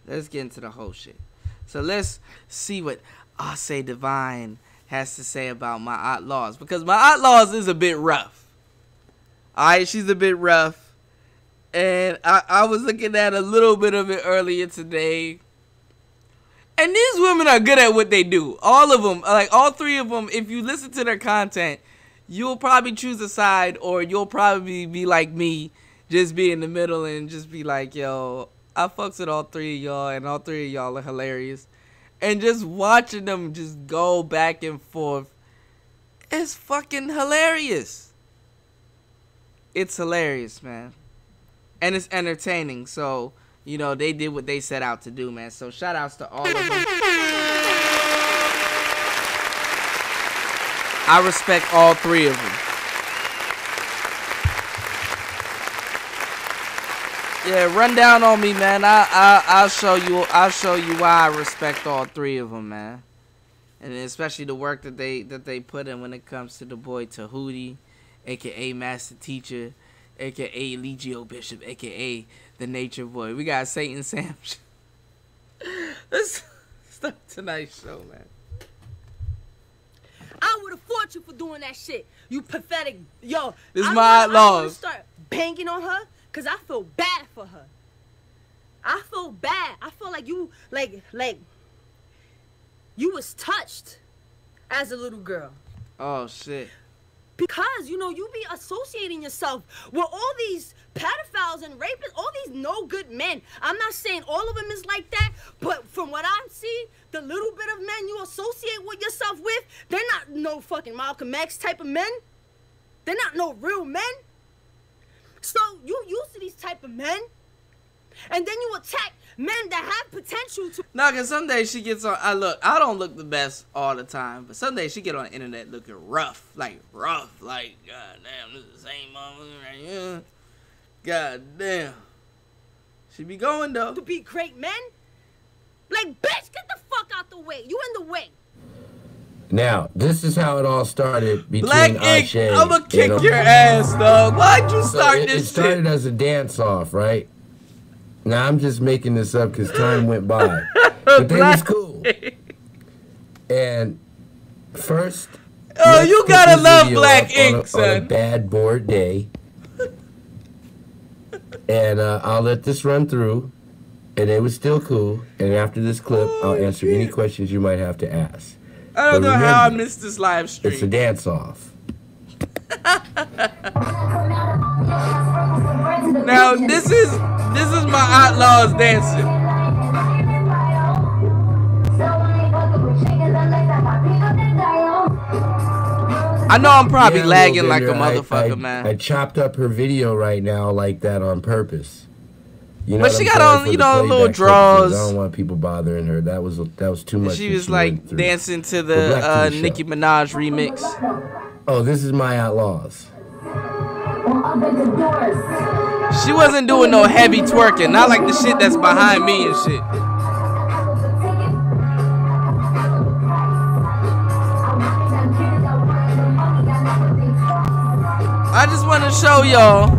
Let's get into the whole shit. So let's see what Ase Divine has to say about my Outlaws. Because my Outlaws is a bit rough. Alright, she's a bit rough. And I was looking at a little bit of it earlier today. And these women are good at what they do. All of them, like all three of them, if you listen to their content, you'll probably choose a side, or you'll probably be like me, just be in the middle and just be like, yo, I fucks with all three of y'all, and all three of y'all are hilarious. And just watching them just go back and forth, it's fucking hilarious. It's hilarious, man. And it's entertaining, so... You know, they did what they set out to do, man. So, shout-outs to all of them. I respect all three of them. Yeah, run down on me, man. I'll show you why I respect all three of them, man. And especially the work that they put in when it comes to the boy Tahuti, a.k.a. Master Teacher, a.k.a. Legio Bishop, a.k.a. the Nature Boy. We got Satan Sam. Let's start tonight's show, man. I would have fought you for doing that shit. You pathetic. Yo, this is my Outlaws. I want to start banging on her because I feel bad for her. I feel bad. I feel like you, like you was touched as a little girl. Oh, shit. Because, you know, you be associating yourself with all these pedophiles and rapists, all these no good men. I'm not saying all of them is like that, but from what I'm seeing, the little bit of men you associate with yourself with, they're not no fucking Malcolm X type of men. They're not no real men. So you used to these type of men, and then you attack men that have potential to... Nah, cause some days she gets on... I don't look the best all the time, but some days she get on the internet looking rough. Like, god damn, this is the same motherfucker right here. God damn. She be going, though. To be great men? Like, bitch, get the fuck out the way. You in the way. Now, this is how it all started between Black Ink, I'ma kick your ass, dog. Why'd you start this shit? It started as a dance-off, right? Now, I'm just making this up because time went by. But they was cool. And first... Oh, you gotta love Black Ink, son. On a bad, bored day. And I'll let this run through. And it was still cool. And after this clip, I'll answer any questions you might have to ask. I don't know how I missed this live stream. It's a dance-off. Now, this is my Outlaws dancing. I know I'm probably lagging like a motherfucker, man. I chopped up her video right now like that on purpose. You know, but she got on, you know, little draws. I don't want people bothering her. That was too much. She was like dancing to the Nicki Minaj remix. Oh, this is my Outlaws. She wasn't doing no heavy twerking, not like the shit that's behind me and shit. I just want to show y'all.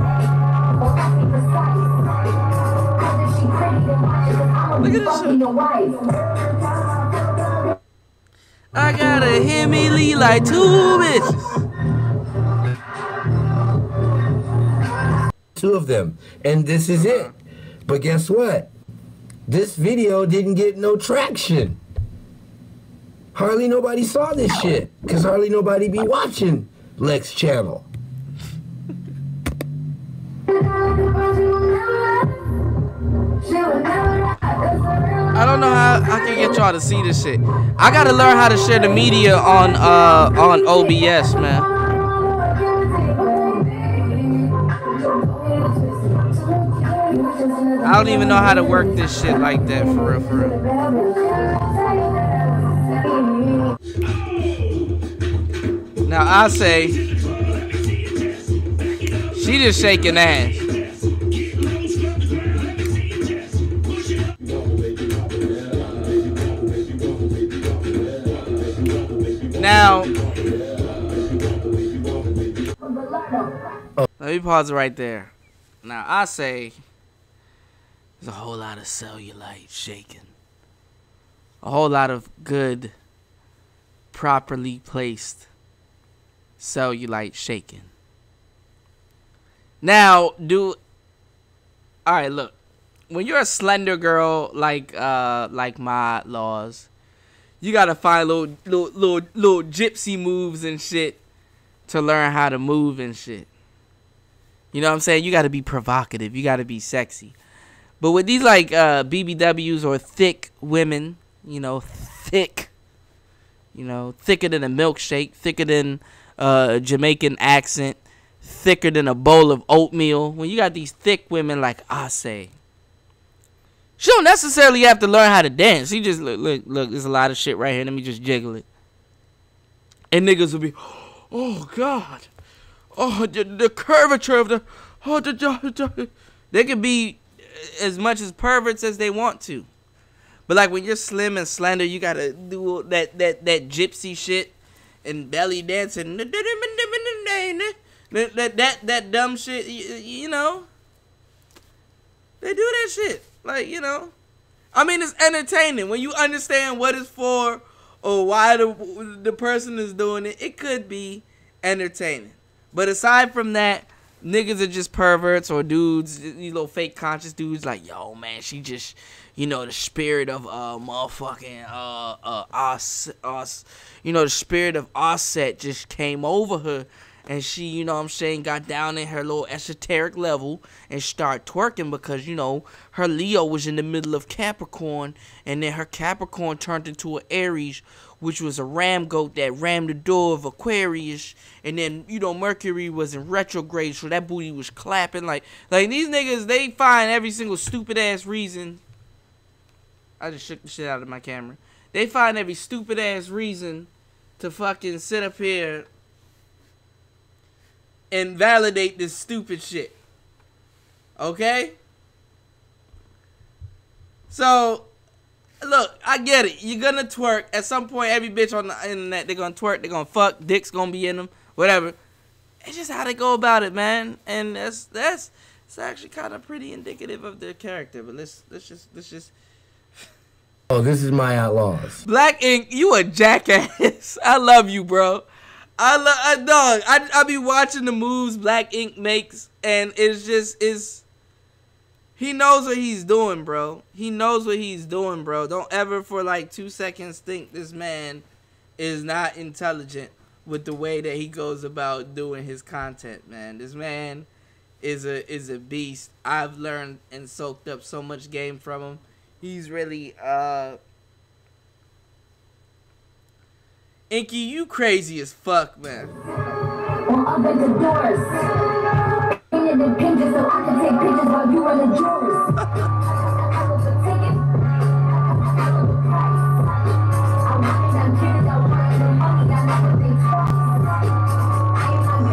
Look at this shit. I got a Hemi Lee like 2 bitches. 2 of them, and this is it. But guess what? This video didn't get no traction. Hardly nobody saw this shit, because hardly nobody be watching Lex channel. I don't know how I can get y'all to see this shit. I gotta learn how to share the media on OBS, man. I don't even know how to work this shit like that, for real, for real. Now I say, she just shaking ass. Now, let me pause it right there. Now, I say there's a whole lot of cellulite shaking. A whole lot of good, properly placed cellulite shaking. Now, alright, look. When you're a slender girl like my laws, you gotta find little gypsy moves and shit to learn how to move and shit. You know what I'm saying? You gotta be provocative. You gotta be sexy. But with these like BBWs or thick women, you know, thick, you know, thicker than a milkshake, thicker than a Jamaican accent, thicker than a bowl of oatmeal. When you got these thick women like Ase, she don't necessarily have to learn how to dance. She just look. There's a lot of shit right here. Let me just jiggle it, and niggas will be, oh God, oh the curvature of the, they can be as much as perverts as they want to, but like when you're slim and slender, you gotta do that gypsy shit and belly dancing, that dumb shit. You know, they do that shit. Like, you know, I mean, it's entertaining when you understand what it's for or why the person is doing it. It could be entertaining, but aside from that, niggas are just perverts or dudes, these little fake conscious dudes. Like, yo, man, she just, you know, the spirit of motherfucking us, you know, the spirit of Offset just came over her. And she, you know what I'm saying, got down in her little esoteric level and started twerking because, you know, her Leo was in the middle of Capricorn. And then her Capricorn turned into an Aries, which was a ram goat that rammed the door of Aquarius. And then, you know, Mercury was in retrograde, so that booty was clapping. Like these niggas, they find every single stupid-ass reason. I just shook the shit out of my camera. They find every stupid-ass reason to fucking sit up here and validate this stupid shit. Okay? So, look, I get it. You're gonna twerk. At some point, every bitch on the internet, they're gonna twerk, they're gonna fuck, dick's gonna be in them, whatever. It's just how they go about it, man. And it's actually kind of pretty indicative of their character. But let's just. Oh, this is my Outlaws. Black Ink, you a jackass. I love you, bro. I be watching the moves Black Ink makes, and he knows what he's doing, bro. He knows what he's doing, bro. Don't ever for like 2 seconds think this man is not intelligent with the way that he goes about doing his content, man. This man is a beast. I've learned and soaked up so much game from him. He's really Inky, you crazy as fuck, man. I'll open the doors. In the pinches so I can take pictures while you run the drawers.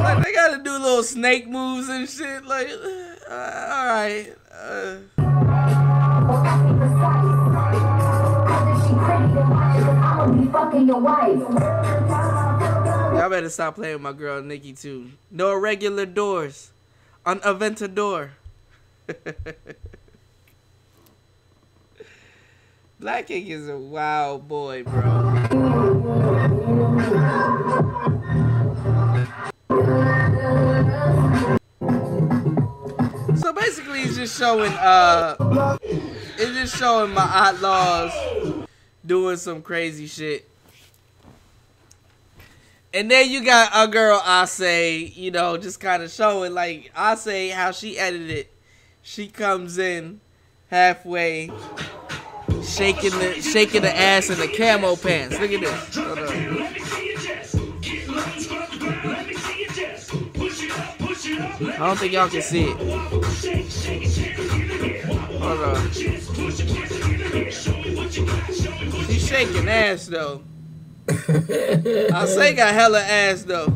Like, they gotta do little snake moves and shit. Like, alright. Y'all better stop playing with my girl Nikki too. No irregular doors. On Aventador. Black Ink is a wild boy, bro. So basically it's just showing my Outlaws doing some crazy shit. And then you got a girl, Ase, you know, just kind of showing, like, Ase, how she edited it. She comes in halfway, shaking the ass in the camo pants. Look at this. Hold on. I don't think y'all can see it. Hold on. She's shaking ass, though. I say got hella ass though.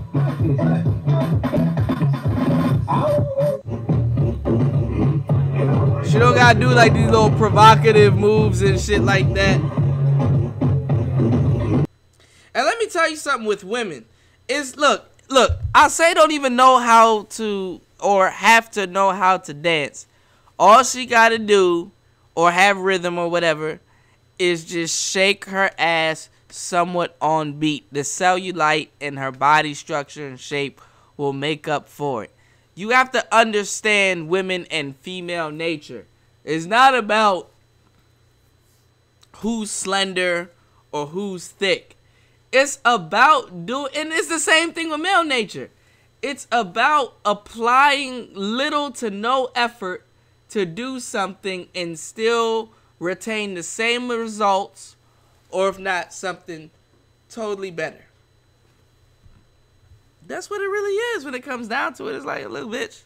She don't gotta do like these little provocative moves and shit like that. And let me tell you something with women. It's look, I say don't even know how to or have to know how to dance. All she gotta do or have rhythm or whatever is just shake her ass somewhat on beat. The cellulite in her body structure and shape will make up for it. You have to understand women and female nature. It's not about who's slender or who's thick. It's about and it's the same thing with male nature. It's about applying little to no effort to do something and still retain the same results, or if not, something totally better. That's what it really is when it comes down to it. It's like, look, bitch,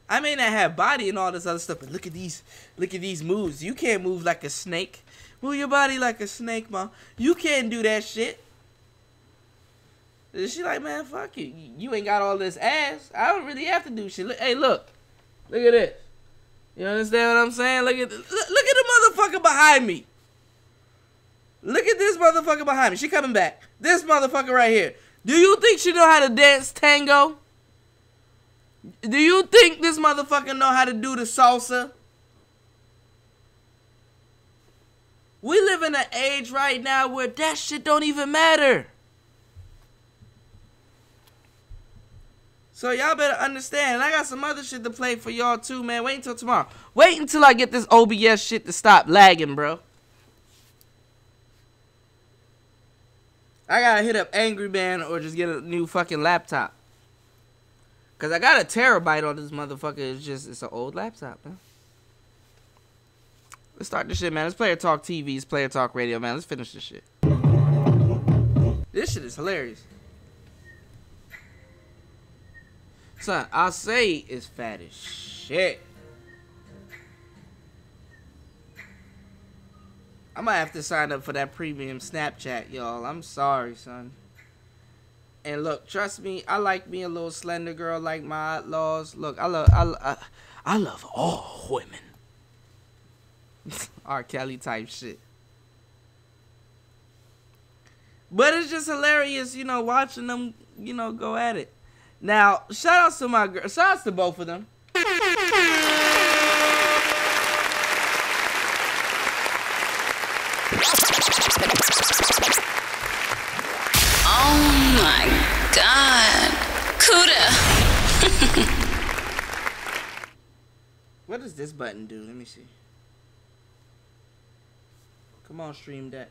I may not have body and all this other stuff, but look at these moves. You can't move like a snake. Move your body like a snake, ma. You can't do that shit. She like, man, fuck you. You ain't got all this ass. I don't really have to do shit. Look, hey, look at this. You understand what I'm saying? Look at the motherfucker behind me. Look at this motherfucker behind me. She coming back. This motherfucker right here. Do you think she know how to dance tango? Do you think this motherfucker know how to do the salsa? We live in an age right now where that shit don't even matter. So y'all better understand. And I got some other shit to play for y'all too, man. Wait until tomorrow. Wait until I get this OBS shit to stop lagging, bro. I gotta hit up Angry Man or just get a new fucking laptop. Cause I got a terabyte on this motherfucker. It's an old laptop, man. Let's start this shit, man. Let's Player Talk TV. It's Player Talk Radio, man. Let's finish this shit. This shit is hilarious. Son, I say is fat as shit. I might have to sign up for that premium Snapchat, y'all. I'm sorry, son. And look, trust me, I like me a little slender girl like my outlaws. Look, I love all women. R. Kelly type shit. But it's just hilarious, watching them, go at it. Now, shout outs to my girl. Shout outs to both of them. Oh my God. Cuda. What does this button do? Let me see. Come on, stream that.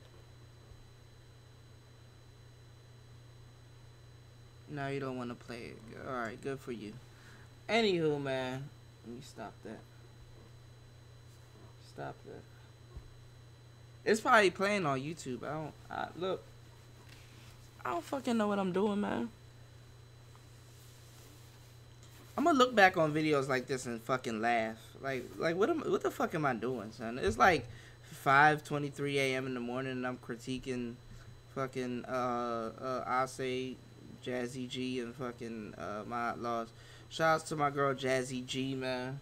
No, you don't want to play it. Alright, good for you. Anywho, man. Let me stop that. Stop that. It's probably playing on YouTube. Look. I don't fucking know what I'm doing, man. I'm gonna look back on videos like this and fucking laugh. Like what the fuck am I doing, son? It's like 5:23 a.m. in the morning and I'm critiquing fucking I'll say JassyG and fucking my outlaws. Shouts to my girl JassyG, man.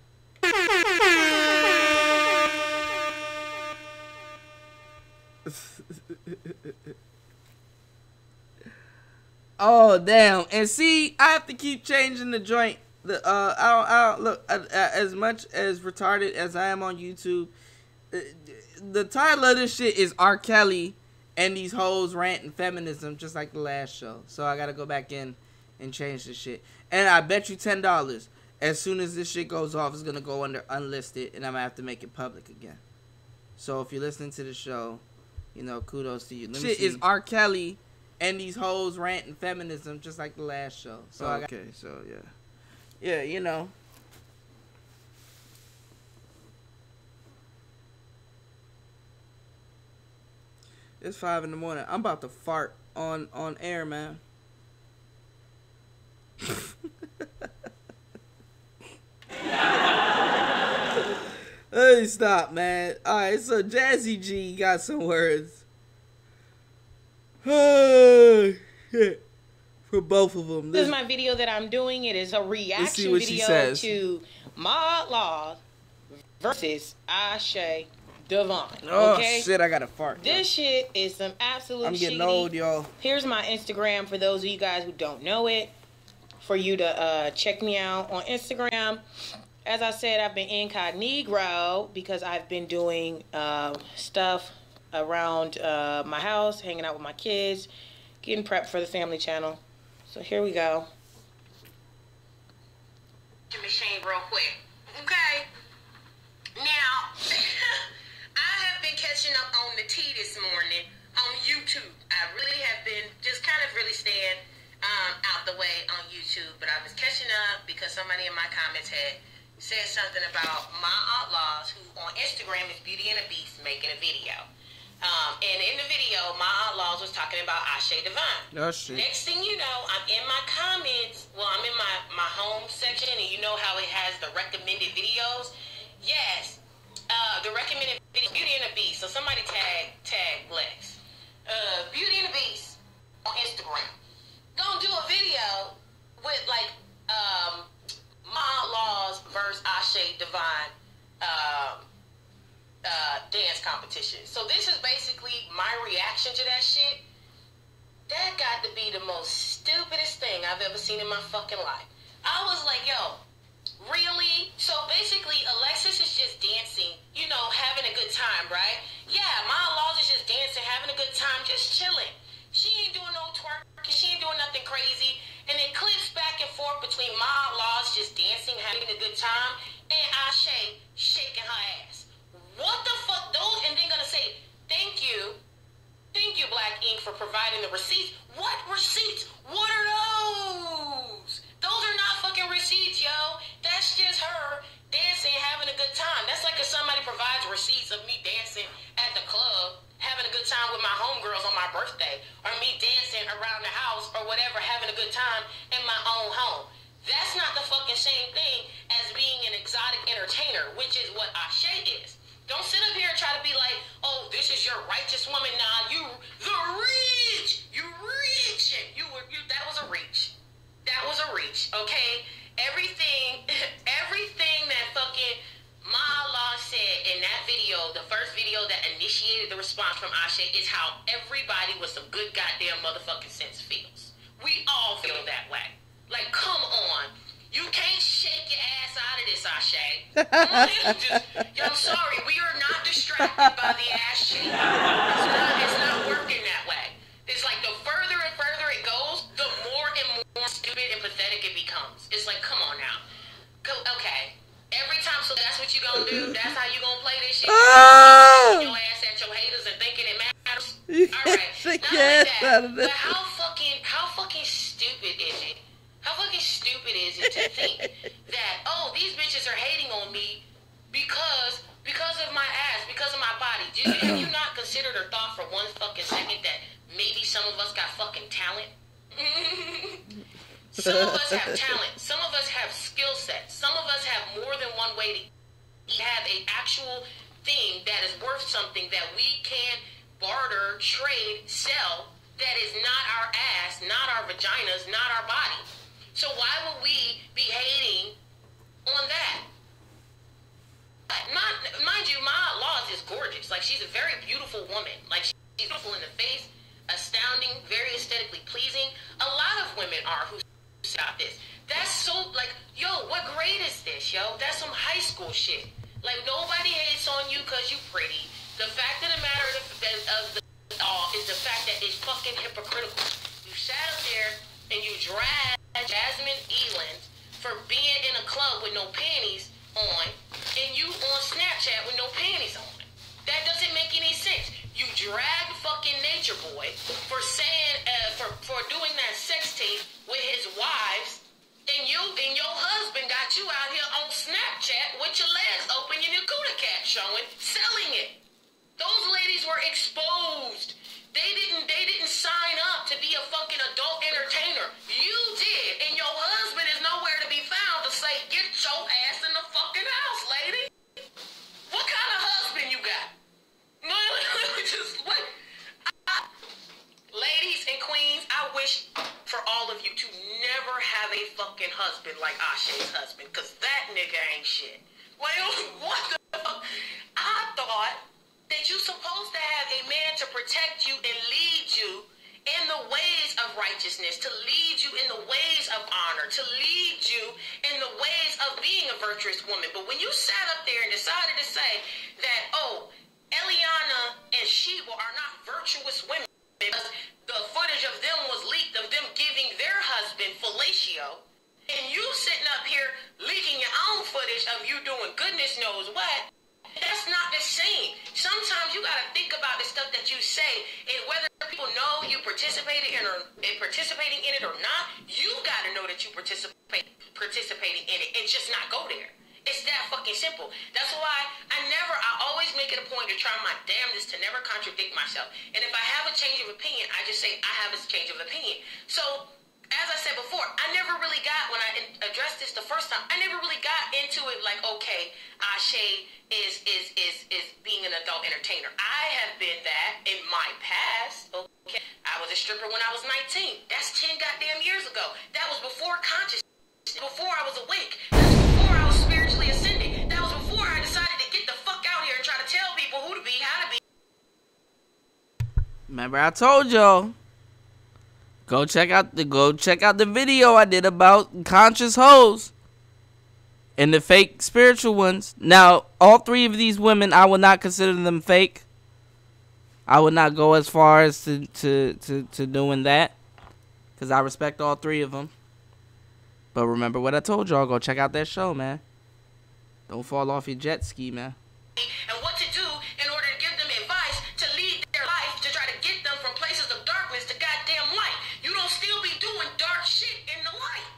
Oh damn! And see, I have to keep changing the joint. I don't look as much as retarded as I am on YouTube. The title of this shit is R. Kelly and these hoes ranting feminism, just like the last show. So I gotta go back in and change this shit. And I bet you $10 as soon as this shit goes off, it's gonna go under unlisted, and I'm gonna have to make it public again. So if you're listening to the show, kudos to you. Shit is R. Kelly and these hoes ranting feminism, just like the last show. So yeah. It's 5 in the morning. I'm about to fart on air, man. Hey, stop, man. Alright, so JassyG got some words. Oh, shit. For both of them. This is my video that I'm doing. It is a reaction video to My Outlaws versus Ashay Devon. Oh Okay? shit, I got a fart. This shit is some absolute I'm getting shitty. old, y'all. Here's my Instagram for those of you guys who don't know it. For you to check me out on Instagram. As I said, I've been incognito because I've been doing stuff around my house, hanging out with my kids, getting prepped for the family channel. So here we go. Machine real quick. Okay. Now, I have been catching up on the tea this morning on YouTube. I really have been just kind of really staying out the way on YouTube, but I was catching up because somebody in my comments had said something about my outlaws, who on Instagram is Beauty and the Beast, making a video. And in the video, my outlaws was talking about Ashe Divine. Oh shit. Next thing you know, I'm in my comments. Well, I'm in my home section, and you know how it has the recommended videos. Yes, the recommended video, Beauty and the Beast. So somebody tag Lex. Beauty and the Beast on Instagram. Gonna do a video with like my outlaws versus Ashe Divine dance competition. So this is basically my reaction to that shit. That got to be the most stupidest thing I've ever seen in my fucking life. I was like, yo, really? So basically Alexis is just dancing, you know, having a good time, right? Yeah, my outlaws is just dancing, having a good time, just chilling. She ain't doing no twerking, she ain't doing nothing crazy. And it clips back and forth between my outlaws just dancing, having a good time, and Ashe shaking her ass. What the fuck? Those, and then gonna say, thank you, Black Ink, for providing the receipts. What receipts? What are those? Those are not fucking receipts, yo. That's just her dancing, having a good time. That's like if somebody provides receipts of me dancing at the club, having a good time with my homegirls on my birthday, or me dancing around the house or whatever, having a good time in my own home. That's not the fucking same thing as being an exotic entertainer, which is what Ashe is. Don't sit up here and try to be like, oh, this is your righteous woman. Nah, you the reach. You reaching. That was a reach. That was a reach, okay? Everything that fucking Mala said in that video, the first video that initiated the response from Ashe, is how everybody with some good goddamn motherfucking sense feels. We all feel that way. Like, come on. You can't shake your ass out of this, Ashe. I'm sorry, we are not distracted by the ass shake. It's not working that way. It's like the further and further it goes, the more and more stupid and pathetic it becomes. It's like, come on now. Okay. Every time, so that's what you gonna do? That's how you gonna play this shit? Your ass at your haters and thinking it matters? Alright. Shake your ass out of this. But how fucking stupid is it? How fucking stupid is it to think that, oh, these bitches are hating on me because of my ass, because of my body? Have you not considered or thought for one fucking second that maybe some of us got fucking talent? Some of us have talent. Some of us have skill sets. Some of us have more than one way to have an actual thing that is worth something that we can barter, trade, sell, that is not our ass, not our vaginas, not our body. So why would we be hating on that? Mind you, my outlaws is gorgeous. Like, she's a very beautiful woman. Like, she's beautiful in the face, astounding, very aesthetically pleasing. A lot of women are who about this. That's so, like, yo, what grade is this, yo? That's some high school shit. Like, nobody hates on you because you pretty. The fact of the matter is the fact that it's fucking hypocritical. You sat up there and you dragged Jasmine Eland for being in a club with no panties on, and you on Snapchat with no panties on. That doesn't make any sense. You drag fucking Nature Boy for saying, for doing that sex tape with his wives, and your husband got you out here on Snapchat with your legs open and your Cuda cat showing, selling it. Those ladies were exposed. They didn't sign up to be a fucking adult entertainer. You did, and your husband is nowhere to be found to say, get your ass in the fucking house, lady. What kind of husband you got? No, just what? Ladies and queens, I wish for all of you to never have a fucking husband like Ashe's husband, because that nigga ain't shit. Well, what the fuck? I thought that you're supposed to have a man to protect you and lead you in the ways of righteousness, to lead you in the ways of honor, to lead you in the ways of being a virtuous woman. But when you sat up there and decided to say that, oh, Eliana and Sheba are not virtuous women because the footage of them was leaked of them giving their husband fellatio, and you sitting up here leaking your own footage of you doing goodness knows what, that's not the same. Sometimes you gotta think about the stuff that you say, and whether people know you participating in it or not, you gotta know that you participating in it and just not go there. It's that fucking simple. That's why I always make it a point to try my damnedest to never contradict myself. And if I have a change of opinion, I just say I have a change of opinion. So, as I said before, I never really got, when I addressed this the first time, I never really got into it like, okay, Ashe is being an adult entertainer. I have been that in my past, okay? I was a stripper when I was 19. That's 10 goddamn years ago. That was before consciousness, before I was awake. That was before I was spiritually ascended. That was before I decided to get the fuck out here and try to tell people who to be, how to be. Remember I told y'all. Go check out the video I did about conscious hoes and the fake spiritual ones. Now, all three of these women, I would not consider them fake. I would not go as far as to doing that, because I respect all three of them. But remember what I told y'all. Go check out that show, man. Don't fall off your jet ski, man. And what to do in order to give them advice to lead their life, to try to get them from places of darkness to goddamn light. You don't still be doing dark shit in the light.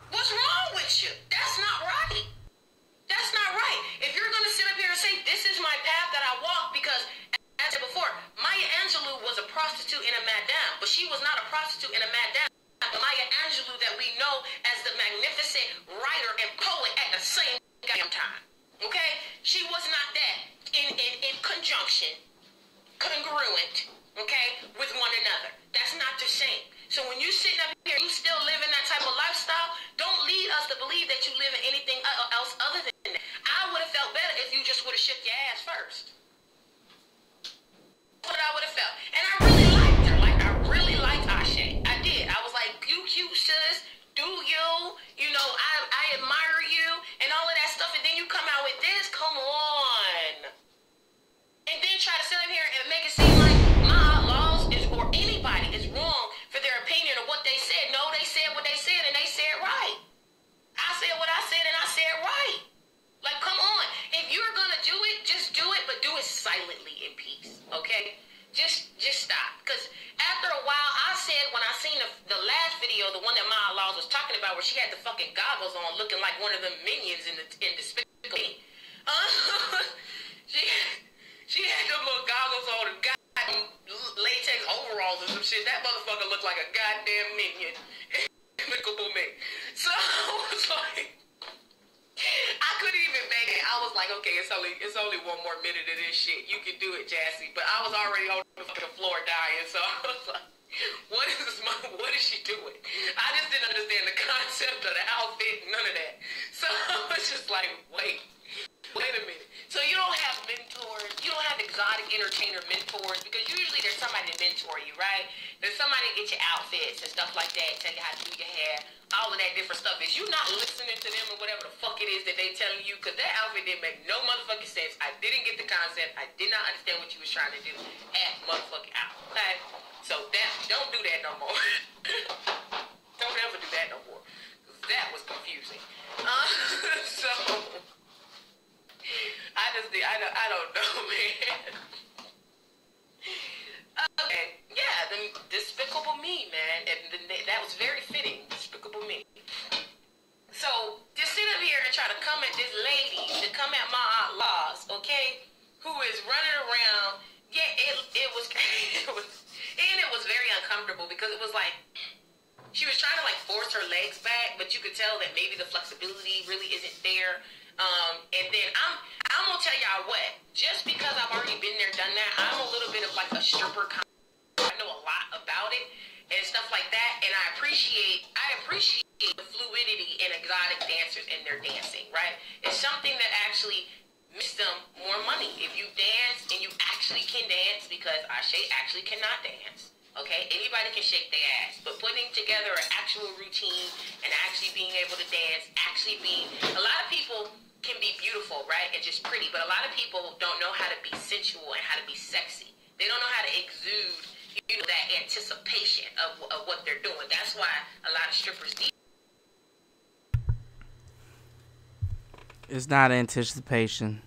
What's wrong with you? That's not right. That's not right. If you're going to sit up here and say, this is my path that I walk, because, as I said before, Maya Angelou was a prostitute and a madame, but she was not a prostitute and a madame. Maya Angelou that we know as the magnificent writer and poet at the same goddamn time. Okay? She was not that in conjunction, congruent, okay, with one another. That's not the same. So when you sitting up here, you still living that type of lifestyle, don't lead us to believe that you live in anything else other than that. I would have felt better if you just would have shook your ass first. That's what I would have felt. And I really liked her. Like, I really liked Ashe. I did. I was like, you cute sis, do you? You know, I admire you and all of that stuff. And then you come out with this? Come on. And then try to sit up here and make it seem like my laws or anybody is wrong for their opinion of what they said. No, they said what they said and they said right. I said what I said and I said right. Like, come on. If you're gonna do it, just do it, but do it silently in peace, okay? Just stop. Because after a while, I said when I seen the last video, the one that Maya Laws was talking about, where she had the fucking goggles on, looking like one of them minions in Despicable Me. She had them little goggles on and goddamn latex overalls and some shit. That motherfucker looked like a goddamn minion. Despicable Me. So I was like, I couldn't even make it. I was like, okay, it's only one more minute of this shit. You can do it, Jassy. But I was already on the fucking floor dying, so I was like, what is she doing? I just didn't understand the concept of the outfit, none of that. So I was just like, wait a minute. So you don't have mentors, you don't have exotic entertainer mentors, because usually there's somebody to mentor you, right? There's somebody to get your outfits and stuff like that, tell you how to do your hair, all of that different stuff. Is you not listening to them or whatever the fuck it is that they telling you? Because that outfit didn't make no motherfucking sense. I didn't get the concept. I did not understand what you was trying to do at motherfucking out. Okay? So don't do that no more. Don't ever do that no more. That was confusing. So I don't know, man. Okay, yeah, the Despicable Me, man, and that was very fitting. Despicable Me. So just sit up here and try to come at this lady, to come at my Aunt Laws, okay, who is running around. Yeah, it was very uncomfortable, because it was like she was trying to like force her legs back, but you could tell that maybe the flexibility really isn't there. And then I'm gonna tell y'all what, just because I've already been there, done that, I'm a little bit of like a stripper. I know a lot about it and stuff like that, and I appreciate the fluidity in exotic dancers and their dancing, right? It's something that actually Mr. them more money. If you dance and you actually can dance, because Ashe actually cannot dance, okay? Anybody can shake their ass, but putting together an actual routine and actually being able to dance, a lot of people can be beautiful, right, and just pretty, but a lot of people don't know how to be sensual and how to be sexy. They don't know how to exude, that anticipation of what they're doing. That's why a lot of strippers need. It's not anticipation.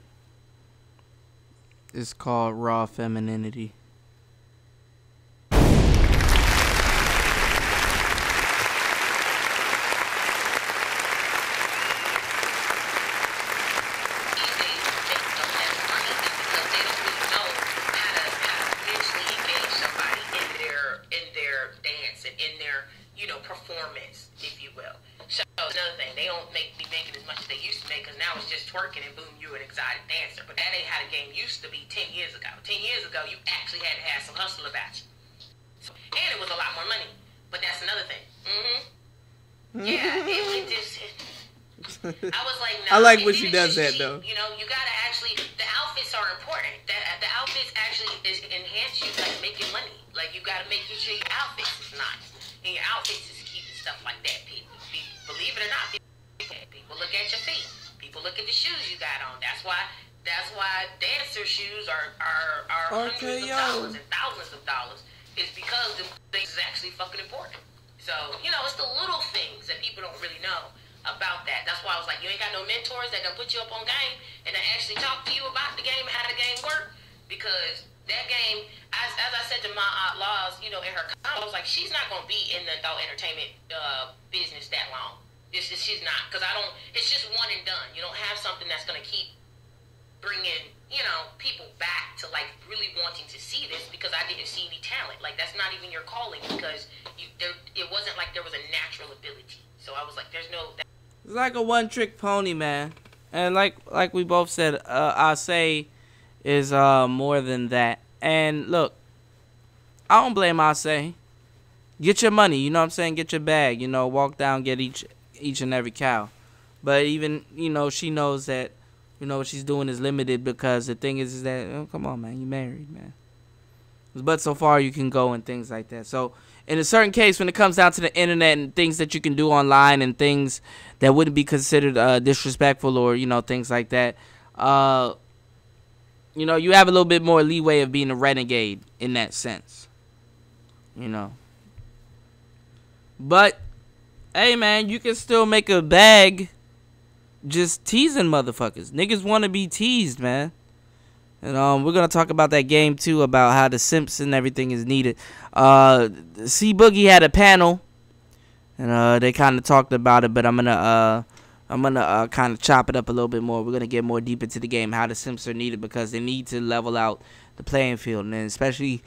It's called raw femininity. Performance, if you will. So another thing, they don't be making as much as they used to make, because now it's just twerking and boom, you're an exotic dancer. But that ain't how the game used to be 10 years ago. 10 years ago, you actually had to have some hustle about you. And it was a lot more money. But that's another thing. Yeah, it just... I was like, no. I like when she does that, though. You gotta actually... The outfits are important. The outfits actually enhance you, like, making money. Like, you gotta make sure your outfits is nice. And your outfits is cute and stuff like that. People, believe it or not, people look at your feet. People look at the shoes you got on. That's why dancer shoes are hundreds of dollars and thousands of dollars. It's because the things is actually fucking important. So, it's the little things that people don't really know about that. That's why I was like, you ain't got no mentors that can put you up on game and then actually talk to you about the game and how the game work. Because that game, as I said to my Outlaws, in her comment, I was like, she's not gonna be in the adult entertainment business that long. She's not, because it's just one and done. You don't have something that's gonna keep bringing, people back to like really wanting to see this, because I didn't see any talent. Like, that's not even your calling, because it wasn't like there was a natural ability. So I was like, there's no. It's like a one-trick pony, man. And like we both said, I say is more than that. And look, I don't blame Ashe. Get your money, you know what I'm saying? Get your bag, walk down, get each and every cow. But even, she knows that, what she's doing is limited, because the thing is that, come on, man, you married, man. But so far you can go and things like that. So in a certain case, when it comes down to the internet and things that you can do online and things that wouldn't be considered disrespectful or, things like that, you have a little bit more leeway of being a renegade in that sense. But, hey, man, you can still make a bag just teasing motherfuckers. Niggas want to be teased, man. And we're going to talk about that game, too, about how the simps and everything is needed. C Boogie had a panel, and they kind of talked about it, but I'm going to kind of chop it up a little bit more. We're going to get more deep into the game, how the simps are needed, because they need to level out the playing field. And especially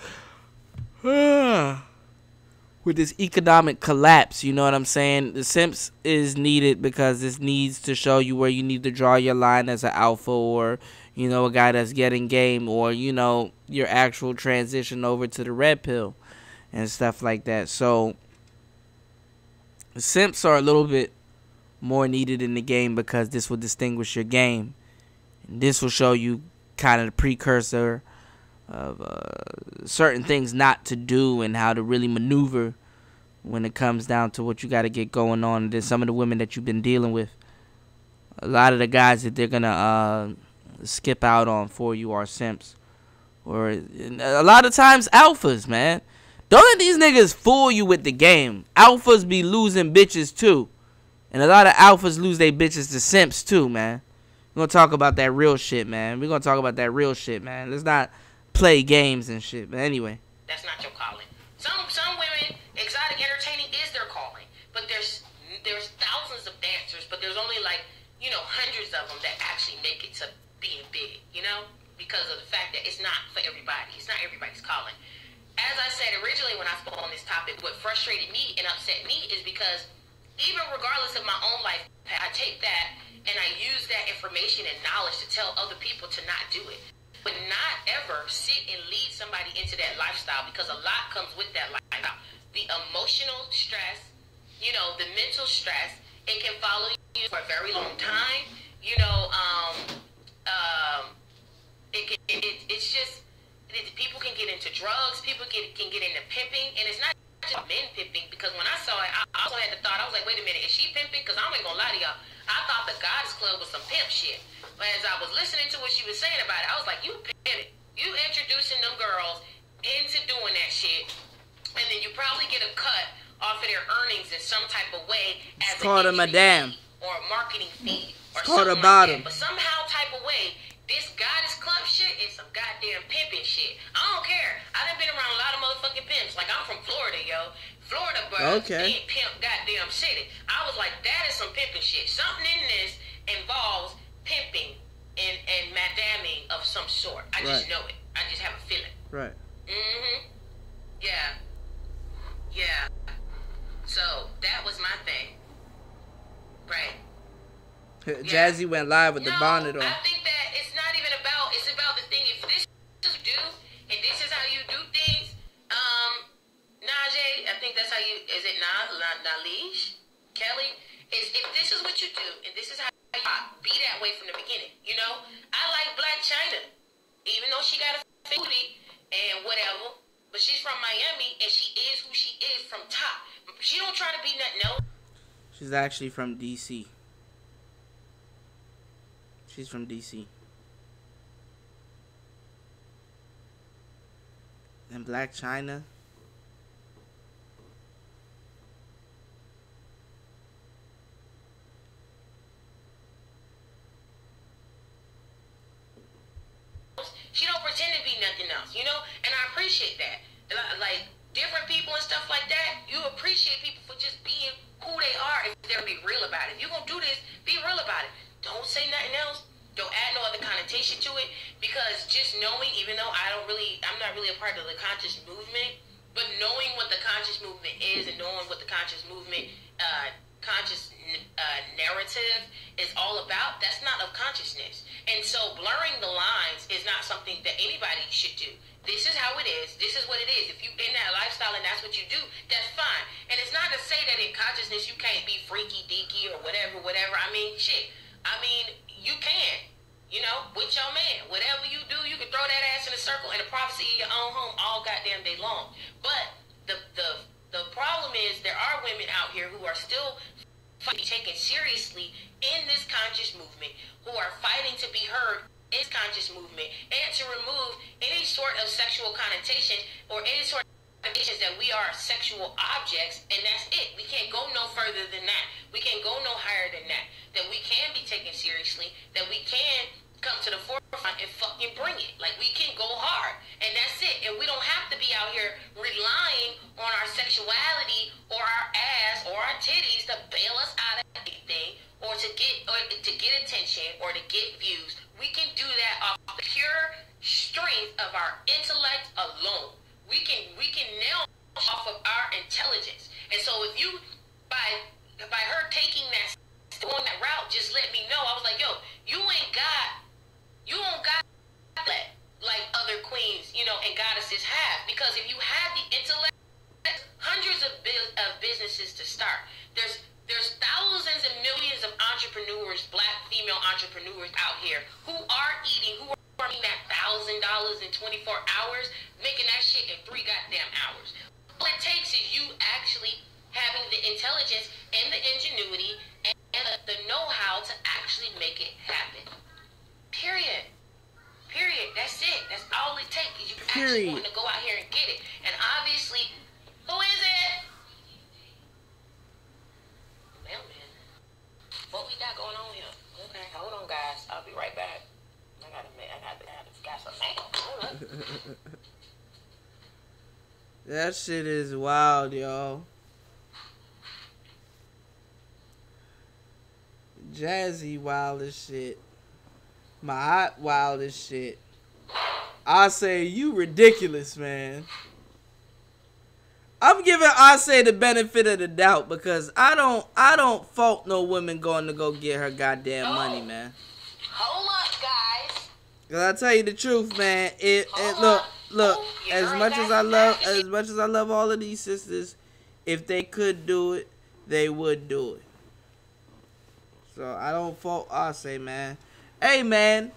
with this economic collapse, you know what I'm saying? The simps is needed because this needs to show you where you need to draw your line as an alpha, or, a guy that's getting game, or, your actual transition over to the red pill and stuff like that. So the simps are a little bit more needed in the game, because this will distinguish your game, and this will show you kind of the precursor of certain things not to do and how to really maneuver when it comes down to what you got to get going on. And then some of the women that you've been dealing with, a lot of the guys that they're gonna skip out on for you are simps, or a lot of times alphas, man. Don't let these niggas fool you with the game. Alphas be losing bitches too. And a lot of alphas lose their bitches to simps too, man. We're going to talk about that real shit, man. Let's not play games and shit. But anyway. That's not your calling. Some women, exotic entertaining is their calling. But there's thousands of dancers, but there's only like, hundreds of them that actually make it to being big, because of the fact that it's not for everybody. It's not everybody's calling. As I said originally when I spoke on this topic, what frustrated me and upset me is because even regardless of my own life, I take that and I use that information and knowledge to tell other people to not do it. But not ever sit and lead somebody into that lifestyle, because a lot comes with that lifestyle. The emotional stress, the mental stress, it can follow you for a very long time. It's just people can get into drugs, people can get into pimping, and it's not just men pimping. Because when I saw it, I also had the thought, I was like, wait a minute, is she pimping? Because I'm ain't gonna lie to y'all, I thought the Goddess Club was some pimp shit. But as I was listening to what she was saying about it, I was like, you pimping, you introducing them girls into doing that shit, and then you probably get a cut off of their earnings in some type of way as it's called a madam or a marketing fee or it's called something a bottom. like that. But somehow type of way, this Goddess Club shit is some goddamn pimping shit. I don't care. I done been around a lot of motherfucking pimps. Like, I'm from Florida, yo. Florida, bro. Okay. Pimp goddamn city. I was like, that is some pimping shit. Something in this involves pimping and madamming of some sort. I just know it. I just have a feeling. Right. Mm-hmm. Yeah. Yeah. So, that was my thing. Right. Jazzy went live with the bonnet on. I think that it's not even about, it's about the thing, if this is what you do, and this is how you do things, Najee, I think that's how you, is it Nalish? Kelly? Is if this is what you do, and this is how you be that way from the beginning, you know? I like Black China, even though she got a booty and whatever, but she's from Miami, and she is who she is from top. She don't try to be nothing else. She's actually from DC. She's from DC. And Black China. She don't pretend to be nothing else, you know? And I appreciate that. Like, different people and stuff like that, you appreciate people for just being who they are if they're be real about it. If you're going to do this, be real about it. Don't say nothing else. Don't add no other connotation to it, because just knowing, even though I'm not really a part of the conscious movement, but knowing what the conscious movement is and knowing what the conscious movement, narrative is all about, that's not of consciousness. And so blurring the lines is not something that anybody should do. This is how it is. This is what it is. If you in that lifestyle and that's what you do, that's fine. And it's not to say that in consciousness you can't be freaky deaky or whatever. I mean, shit. I mean, you can, you know, with your man. Whatever you do, you can throw that ass in a circle in the privacy of your own home all goddamn day long. But the problem is there are women out here who are still fighting, taken seriously in this conscious movement, who are fighting to be heard in this conscious movement and to remove any sort of sexual connotation or any sort of connotations that we are sexual objects, and that's it. We can't go no further than that. We can't go no higher than that. That we can be taken seriously, that we can come to the forefront and fucking bring it. Like, we can go hard, and that's it. And we don't have to be out here relying on our sexuality or our ass or our titties to bail us out of anything or to get attention or to get views. We can do that off the pure strength of our intellect alone. We can nail off of our intelligence. And so if you, by her taking that, going that route, just let me know. I was like, yo, you don't got that like other queens, you know, and goddesses have. Because if you have the intellect, hundreds of businesses to start. There's thousands and millions of entrepreneurs, black female entrepreneurs out here who are eating, who are earning that $1,000 in 24 hours, making that shit in 3 goddamn hours. All it takes is you actually having the intelligence and the ingenuity and the know-how to actually make it happen. Period. That's it. That's all it takes. Is you actually want to go out here and get it. And obviously, who is it? Mailman. What we got going on here? Okay, hold on, guys. I'll be right back. I got some mail. That shit is wild, y'all. Jazzy wild as shit. My hot wild as shit. I say you ridiculous, man. I'm giving Ase the benefit of the doubt because I don't fault no woman going to go get her goddamn money, man. Hold up, guys. Cause I tell you the truth, man. Look. As much as I love all of these sisters, if they could do it, they would do it. So I don't fault Ase, man. Hey, man,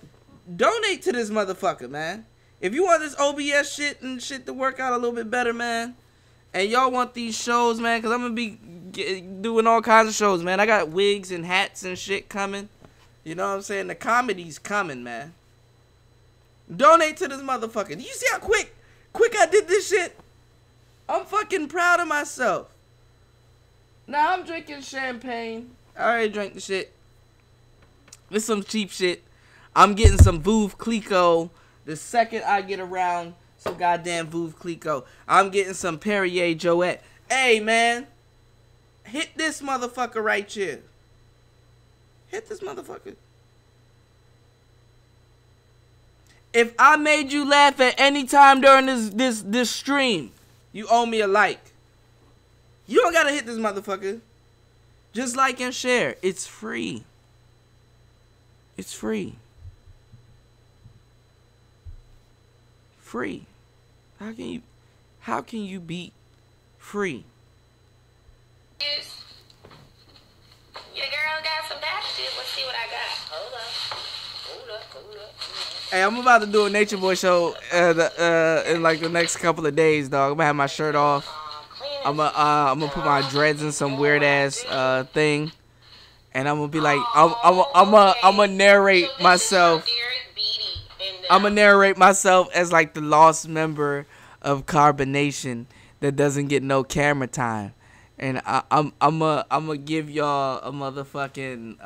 donate to this motherfucker, man. If you want this OBS shit and shit to work out a little bit better, man, and y'all want these shows, man, because I'm going to be doing all kinds of shows, man. I got wigs and hats and shit coming. You know what I'm saying? The comedy's coming, man. Donate to this motherfucker. Do you see how quick I did this shit? I'm fucking proud of myself. Now I'm drinking champagne. I already drank the shit. This some cheap shit. I'm getting some Veuve Clicquot the second I get around some goddamn Veuve Clicquot. I'm getting some Perrier Jouet. Hey, man. Hit this motherfucker right here. Hit this motherfucker. If I made you laugh at any time during this stream, you owe me a like. You don't gotta hit this motherfucker. Just like and share. It's free. It's free. Free. How can you beat free? Yes. Your girl got some packages. Let's see what I got. Hold up. Hey, I'm about to do a Nature Boy show in like the next couple of days, dog. I'm gonna have my shirt off. I'm gonna put my dreads in some weird ass thing, and I'm gonna be like, I'm gonna narrate myself. I'm gonna narrate myself as like the lost member of Carbonation that doesn't get no camera time, and I'm gonna give y'all a motherfucking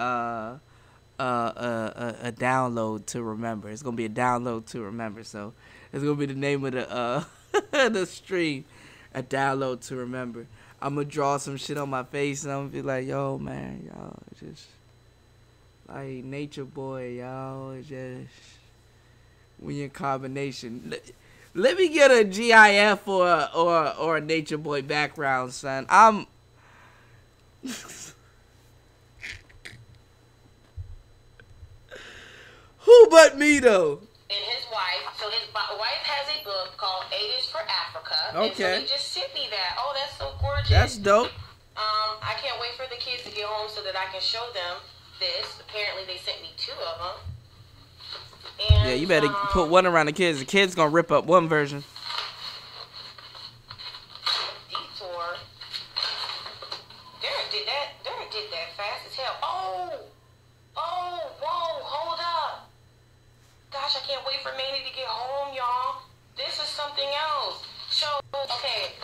a download to remember. It's gonna be a download to remember. So it's gonna be the name of the the stream. A download to remember. I'm gonna draw some shit on my face and I'm gonna be like, yo, man, y'all just like Nature Boy, y'all just we in combination. Let me get a GIF or a Nature Boy background, son. I'm who but me though? And his wife. So his wife has a book called 8 is for Africa. Okay. And so he just sent me that. Oh, that's so gorgeous. That's dope. I can't wait for the kids to get home so that I can show them this. Apparently they sent me 2 of them. And, yeah, you better put one around the kids. The kids gonna rip up one version. Detour. Derek did that fast as hell. Oh, whoa, hold up. Gosh, I can't wait for Manny to get home, y'all. This is something else. So, okay.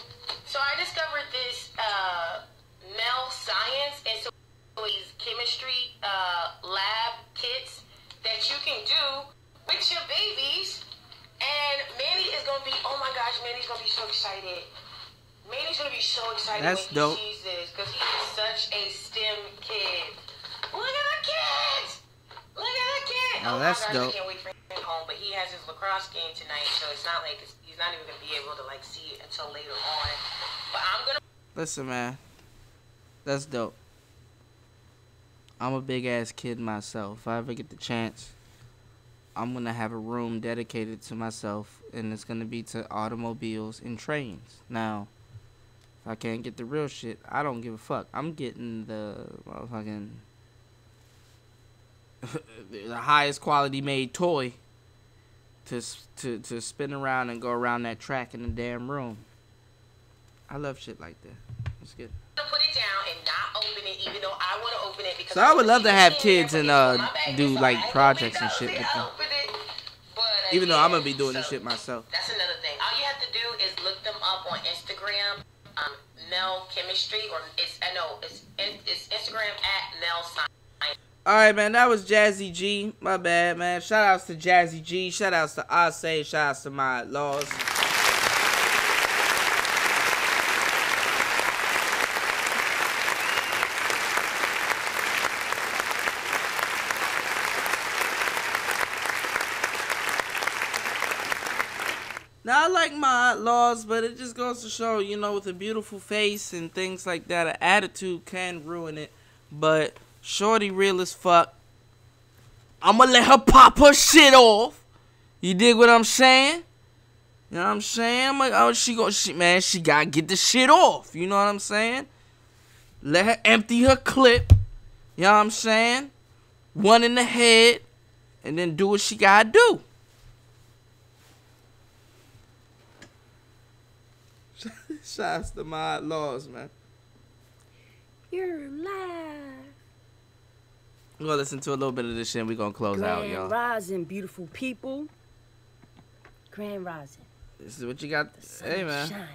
So I discovered this Mel Science and so these chemistry lab kits that you can do with your babies. And Manny is going to be, oh my gosh, Manny's going to be so excited. Manny's going to be so excited That's when dope. he sees this because he is such a STEM kid. Look at the kids! Look at the kid! Oh, that's my gosh, dope. I can't wait for him to get home. But he has his lacrosse game tonight, so it's not like he's not even going to be able to like see it until later on. But I'm going to... Listen, man. That's dope. I'm a big ass kid myself. If I ever get the chance, I'm gonna have a room dedicated to myself, and it's gonna be to automobiles and trains. Now, if I can't get the real shit, I don't give a fuck. I'm getting the motherfucking the highest quality made toy to spin around and go around that track in the damn room. I love shit like that. Let's get it. Put it down and not open it, even though I want to open it because So I would love to have kids and do like projects and shit with them. Even though I'm gonna be doing this shit myself. That's another thing. All you have to do is look them up on Instagram, Mel Chemistry, or it's Instagram at Mel Science. Alright, man, that was JassyG. My bad, man. Shout outs to JassyG. Shout outs to Ase. Shout outs to my laws. Now, I like my laws, but it just goes to show, you know, with a beautiful face and things like that, an attitude can ruin it. But shorty real as fuck. I'ma let her pop her shit off. You dig what I'm saying? You know what I'm saying? I'm like, oh, she gotta get the shit off. You know what I'm saying? Let her empty her clip. You know what I'm saying? One in the head. and then do what she gotta do. Shouts to my laws, man. You're live. We're gonna listen to a little bit of this shit and we're gonna close out, y'all. Grand rising, beautiful people. Grand rising. This is what you got. Hey, man. Shining.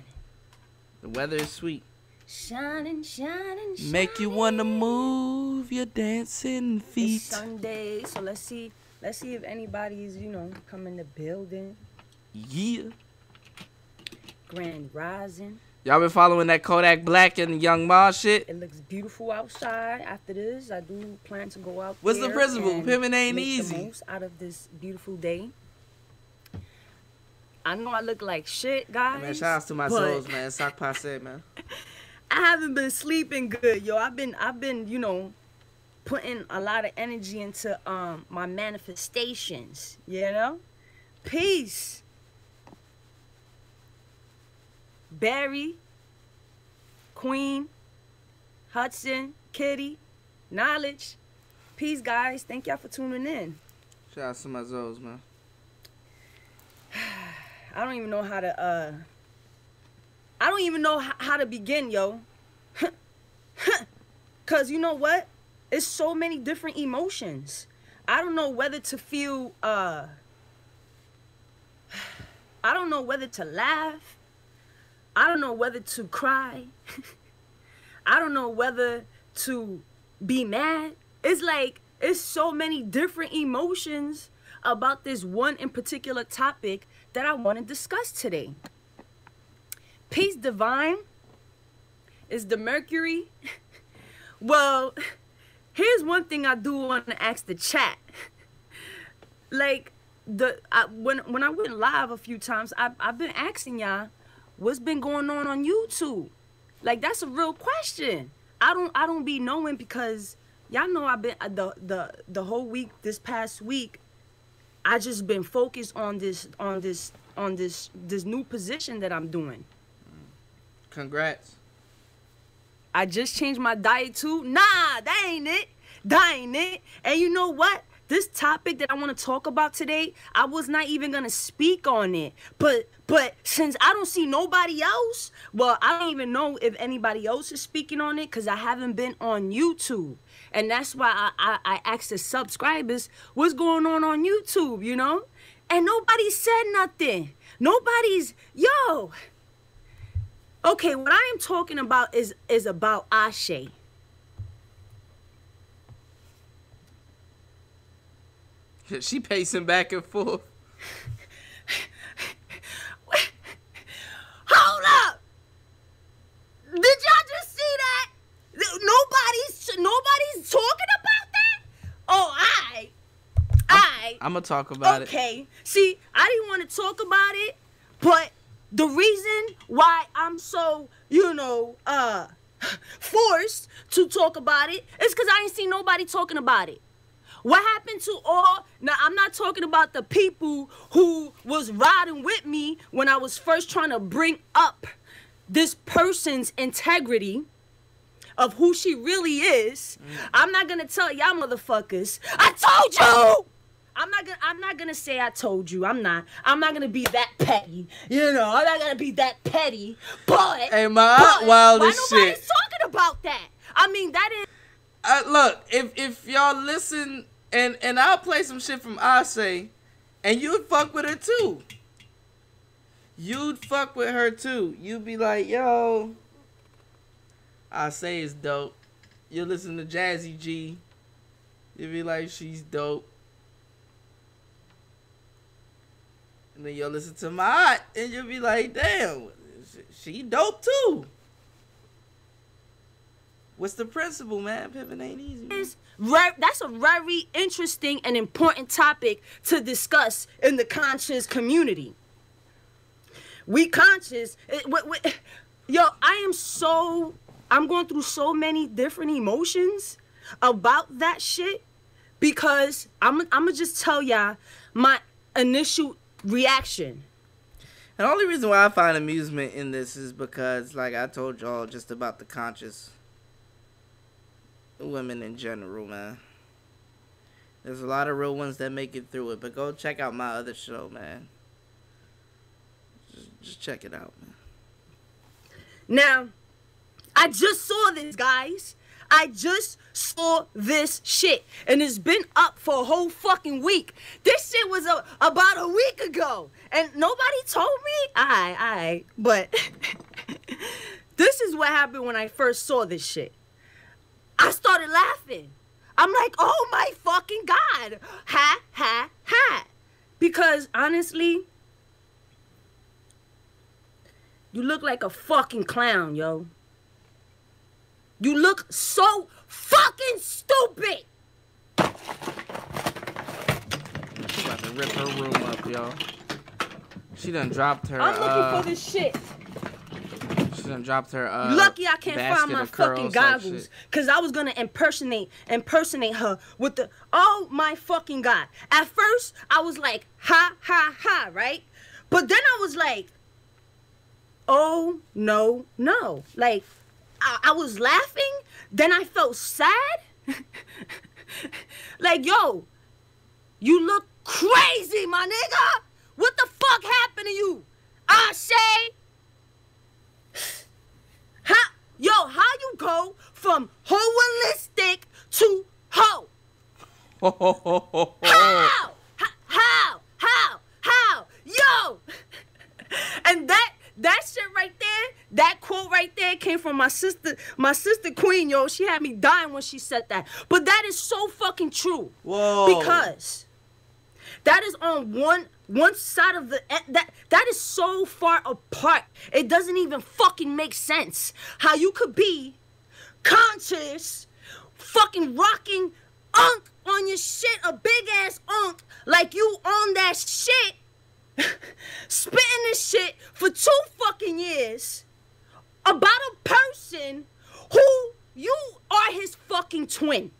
The weather is sweet. Shining, shining, shining. Make you wanna move your dancing feet. It's Sunday, so let's see if anybody's, come in the building. Yeah. Grand rising. Y'all been following that Kodak Black and Young Ma shit? It looks beautiful outside. After this, I do plan to go out. What's the principle? Pimpin' ain't make easy. The most out of this beautiful day. I know I look like shit, guys. Man, shout outs to my souls, man. Sock passe, man. I haven't been sleeping good, yo. I've been, putting a lot of energy into my manifestations, Peace. Barry, Queen, Hudson, Kitty, Knowledge. Peace, guys. Thank y'all for tuning in. Shout out to my Zoes, man. I don't even know how to, I don't even know how to begin, yo. Because you know what? It's so many different emotions. I don't know whether to feel, I don't know whether to laugh. I don't know whether to cry. I don't know whether to be mad. It's like, it's so many different emotions about this one in particular topic that I want to discuss today. Peace Divine is the Mercury. Well, here's one thing I do want to ask the chat. Like, when I went live a few times, I've been asking y'all, what's been going on YouTube? Like, that's a real question. I don't be knowing because y'all know I've been the whole week, this past week, I just been focused on this new position that I'm doing. Congrats. I just changed my diet too. Nah, that ain't it. That ain't it. And you know what? This topic that I want to talk about today, I was not even going to speak on it. But since I don't see nobody else, well, I don't even know if anybody else is speaking on it because I haven't been on YouTube. And that's why I asked the subscribers, what's going on YouTube, And nobody said nothing. Nobody's, yo. Okay, what I am talking about is about Ashe. She pacing back and forth. Hold up! Did y'all just see that? Nobody's talking about that? Oh, I'm gonna talk about it. Okay. See, I didn't want to talk about it, but the reason why I'm so, forced to talk about it is because I ain't seen nobody talking about it. What happened to all... Now, I'm not talking about the people who was riding with me when I was first trying to bring up this person's integrity of who she really is. I'm not going to tell y'all motherfuckers, I told you! I'm not gonna say I told you. I'm not gonna be that petty. I'm not gonna be that petty. But... Hey, my wild as shit. Why nobody's talking about that? I mean, that is... Look, if y'all listen... And I'll play some shit from Ashe, and you'd fuck with her too. You'd fuck with her too. You'd be like, yo, Ashe is dope. You listen to JassyG, you'd be like, she's dope. And then you'll listen to my, and you'll be like, damn, she dope too. What's the principle, man? Pimpin' ain't easy. That's a very interesting and important topic to discuss in the conscious community. We conscious. Yo, I'm going through so many different emotions about that shit because I'm going to just tell y'all my initial reaction. And the only reason why I find amusement in this is because, like I told y'all, just about the conscious women in general, man. There's a lot of real ones that make it through it. But go check out my other show, man. Just check it out, man. Now, I just saw this, guys. I just saw this shit. And it's been up for a whole fucking week. This shit was about a week ago. And nobody told me? Alright. But this is what happened when I first saw this shit. I started laughing. I'm like, oh my fucking God. Ha, ha, ha. Because honestly, you look like a fucking clown, yo. You look so fucking stupid. She about to rip her room up, yo. She done dropped her. I'm looking for this shit. She done dropped her. Lucky I can't find my fucking goggles, cause I was gonna impersonate her with the. Oh my fucking God! At first I was like, ha ha ha, right? But then I was like, oh no, like. I was laughing, then I felt sad. Like, yo, you look crazy, my nigga. What the fuck happened to you? I say, how you go from holistic to hoe? How? Yo! And that shit right there, that quote right there came from my sister Queen, yo. She had me dying when she said that. But that is so fucking true. Whoa. Because that is on one side of the that is so far apart. It doesn't even fucking make sense how you could be conscious, fucking rocking unk on your shit, a big ass unk, like you on that shit. Spitting this shit for 2 fucking years about a person who you are his fucking twin.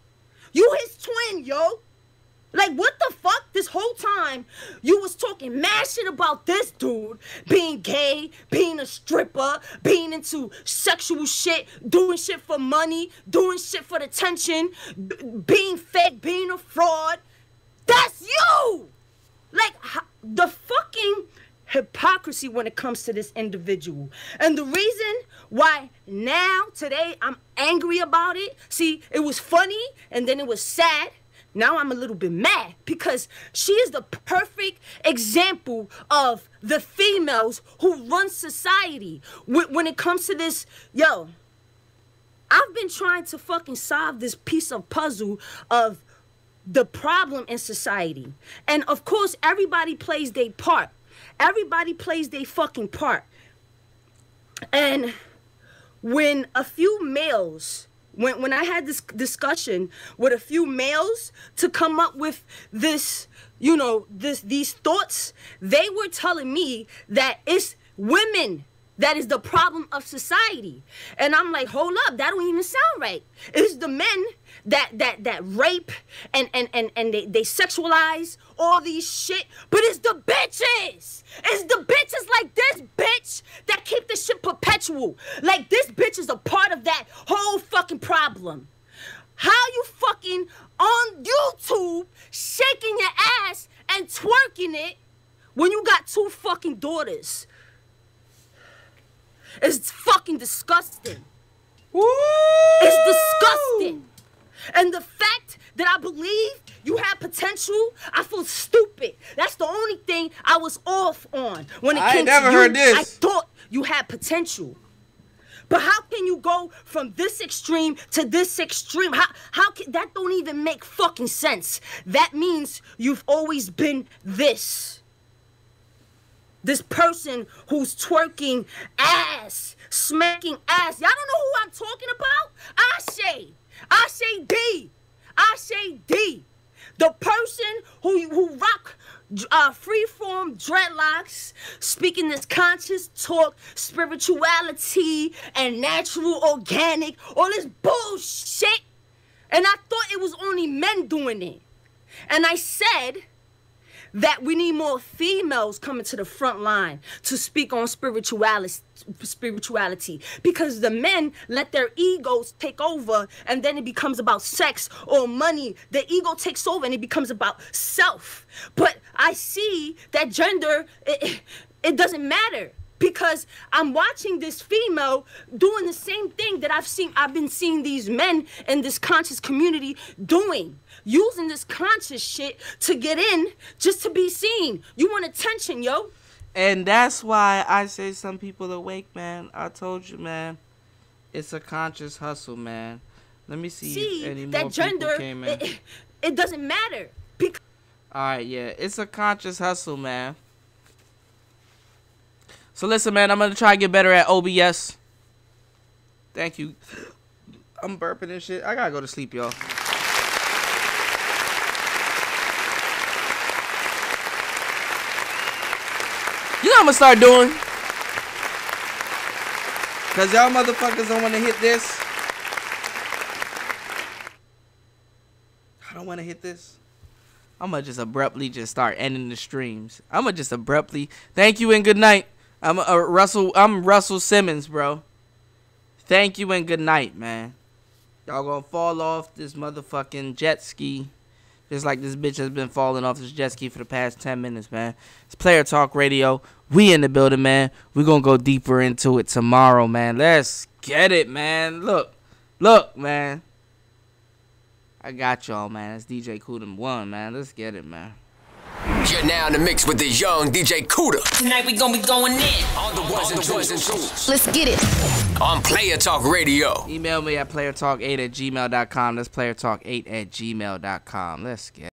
You his twin, yo. Like, what the fuck? This whole time you was talking mad shit about this dude being gay, being a stripper, being into sexual shit, doing shit for money, doing shit for the attention, being fake, being a fraud. That's you! Like, the fucking hypocrisy when it comes to this individual. And the reason why now, today, I'm angry about it. See, it was funny, and then it was sad. Now I'm a little bit mad because she is the perfect example of the females who run society. When it comes to this, yo, I've been trying to fucking solve this piece of puzzle of the problem in society. And of course, everybody plays their part. Everybody plays their fucking part. And when a few males, when I had this discussion with a few males to come up with this, you know, these thoughts, they were telling me that it's women that is the problem of society. And I'm like, hold up, that don't even sound right. It's the men that rape and they sexualize all these shit, but it's the bitches. It's the bitches like this bitch that keep this shit perpetual. Like, this bitch is a part of that whole fucking problem. How you fucking on YouTube shaking your ass and twerking it when you got 2 fucking daughters? It's fucking disgusting. Woo! It's disgusting. And the fact that I believe you have potential, I feel stupid. That's the only thing I was off on when it came to you. I never heard this. I thought you had potential. But how can you go from this extreme to this extreme? How can that don't even make fucking sense? That means you've always been this. This person who's twerking ass, smacking ass. Y'all don't know who I'm talking about? I say D. The person who rock freeform dreadlocks, speaking this conscious talk, spirituality, and natural organic, all this bullshit. And I thought it was only men doing it. And I said that we need more females coming to the front line to speak on spirituality, because the men let their egos take over, and then it becomes about sex or money. The ego takes over and it becomes about self. But I see that gender, it doesn't matter, because I'm watching this female doing the same thing that I've been seeing these men in this conscious community doing, using this conscious shit to get in, just to be seen. You want attention, yo. And that's why I say some people awake, man. I told you, man. It's a conscious hustle, man. Let me see if any more people came in. It doesn't matter. Alright, yeah. It's a conscious hustle, man. So listen, man, I'm going to try to get better at OBS. Thank you. I'm burping and shit. I got to go to sleep, y'all. You know what I'm going to start doing? Because y'all motherfuckers don't want to hit this. I don't want to hit this. I'm going to just abruptly just start ending the streams. I'm going to just abruptly. Thank you and good night. I'm Russell Simmons, bro. Thank you and good night, man. Y'all gonna fall off this motherfucking jet ski. Just like this bitch has been falling off this jet ski for the past 10 minutes, man. It's Player Talk Radio. We in the building, man. We gonna go deeper into it tomorrow, man. Let's get it, man. Look, man. I got y'all, man. It's DJ Cuda 1, man. Let's get it, man. You're now in the mix with the young DJ Cuda. Tonight we gonna be going in. On the ones and twos. Let's get it. On Player Talk Radio. Email me at playertalk8@gmail.com. That's playertalk8@gmail.com. Let's get it.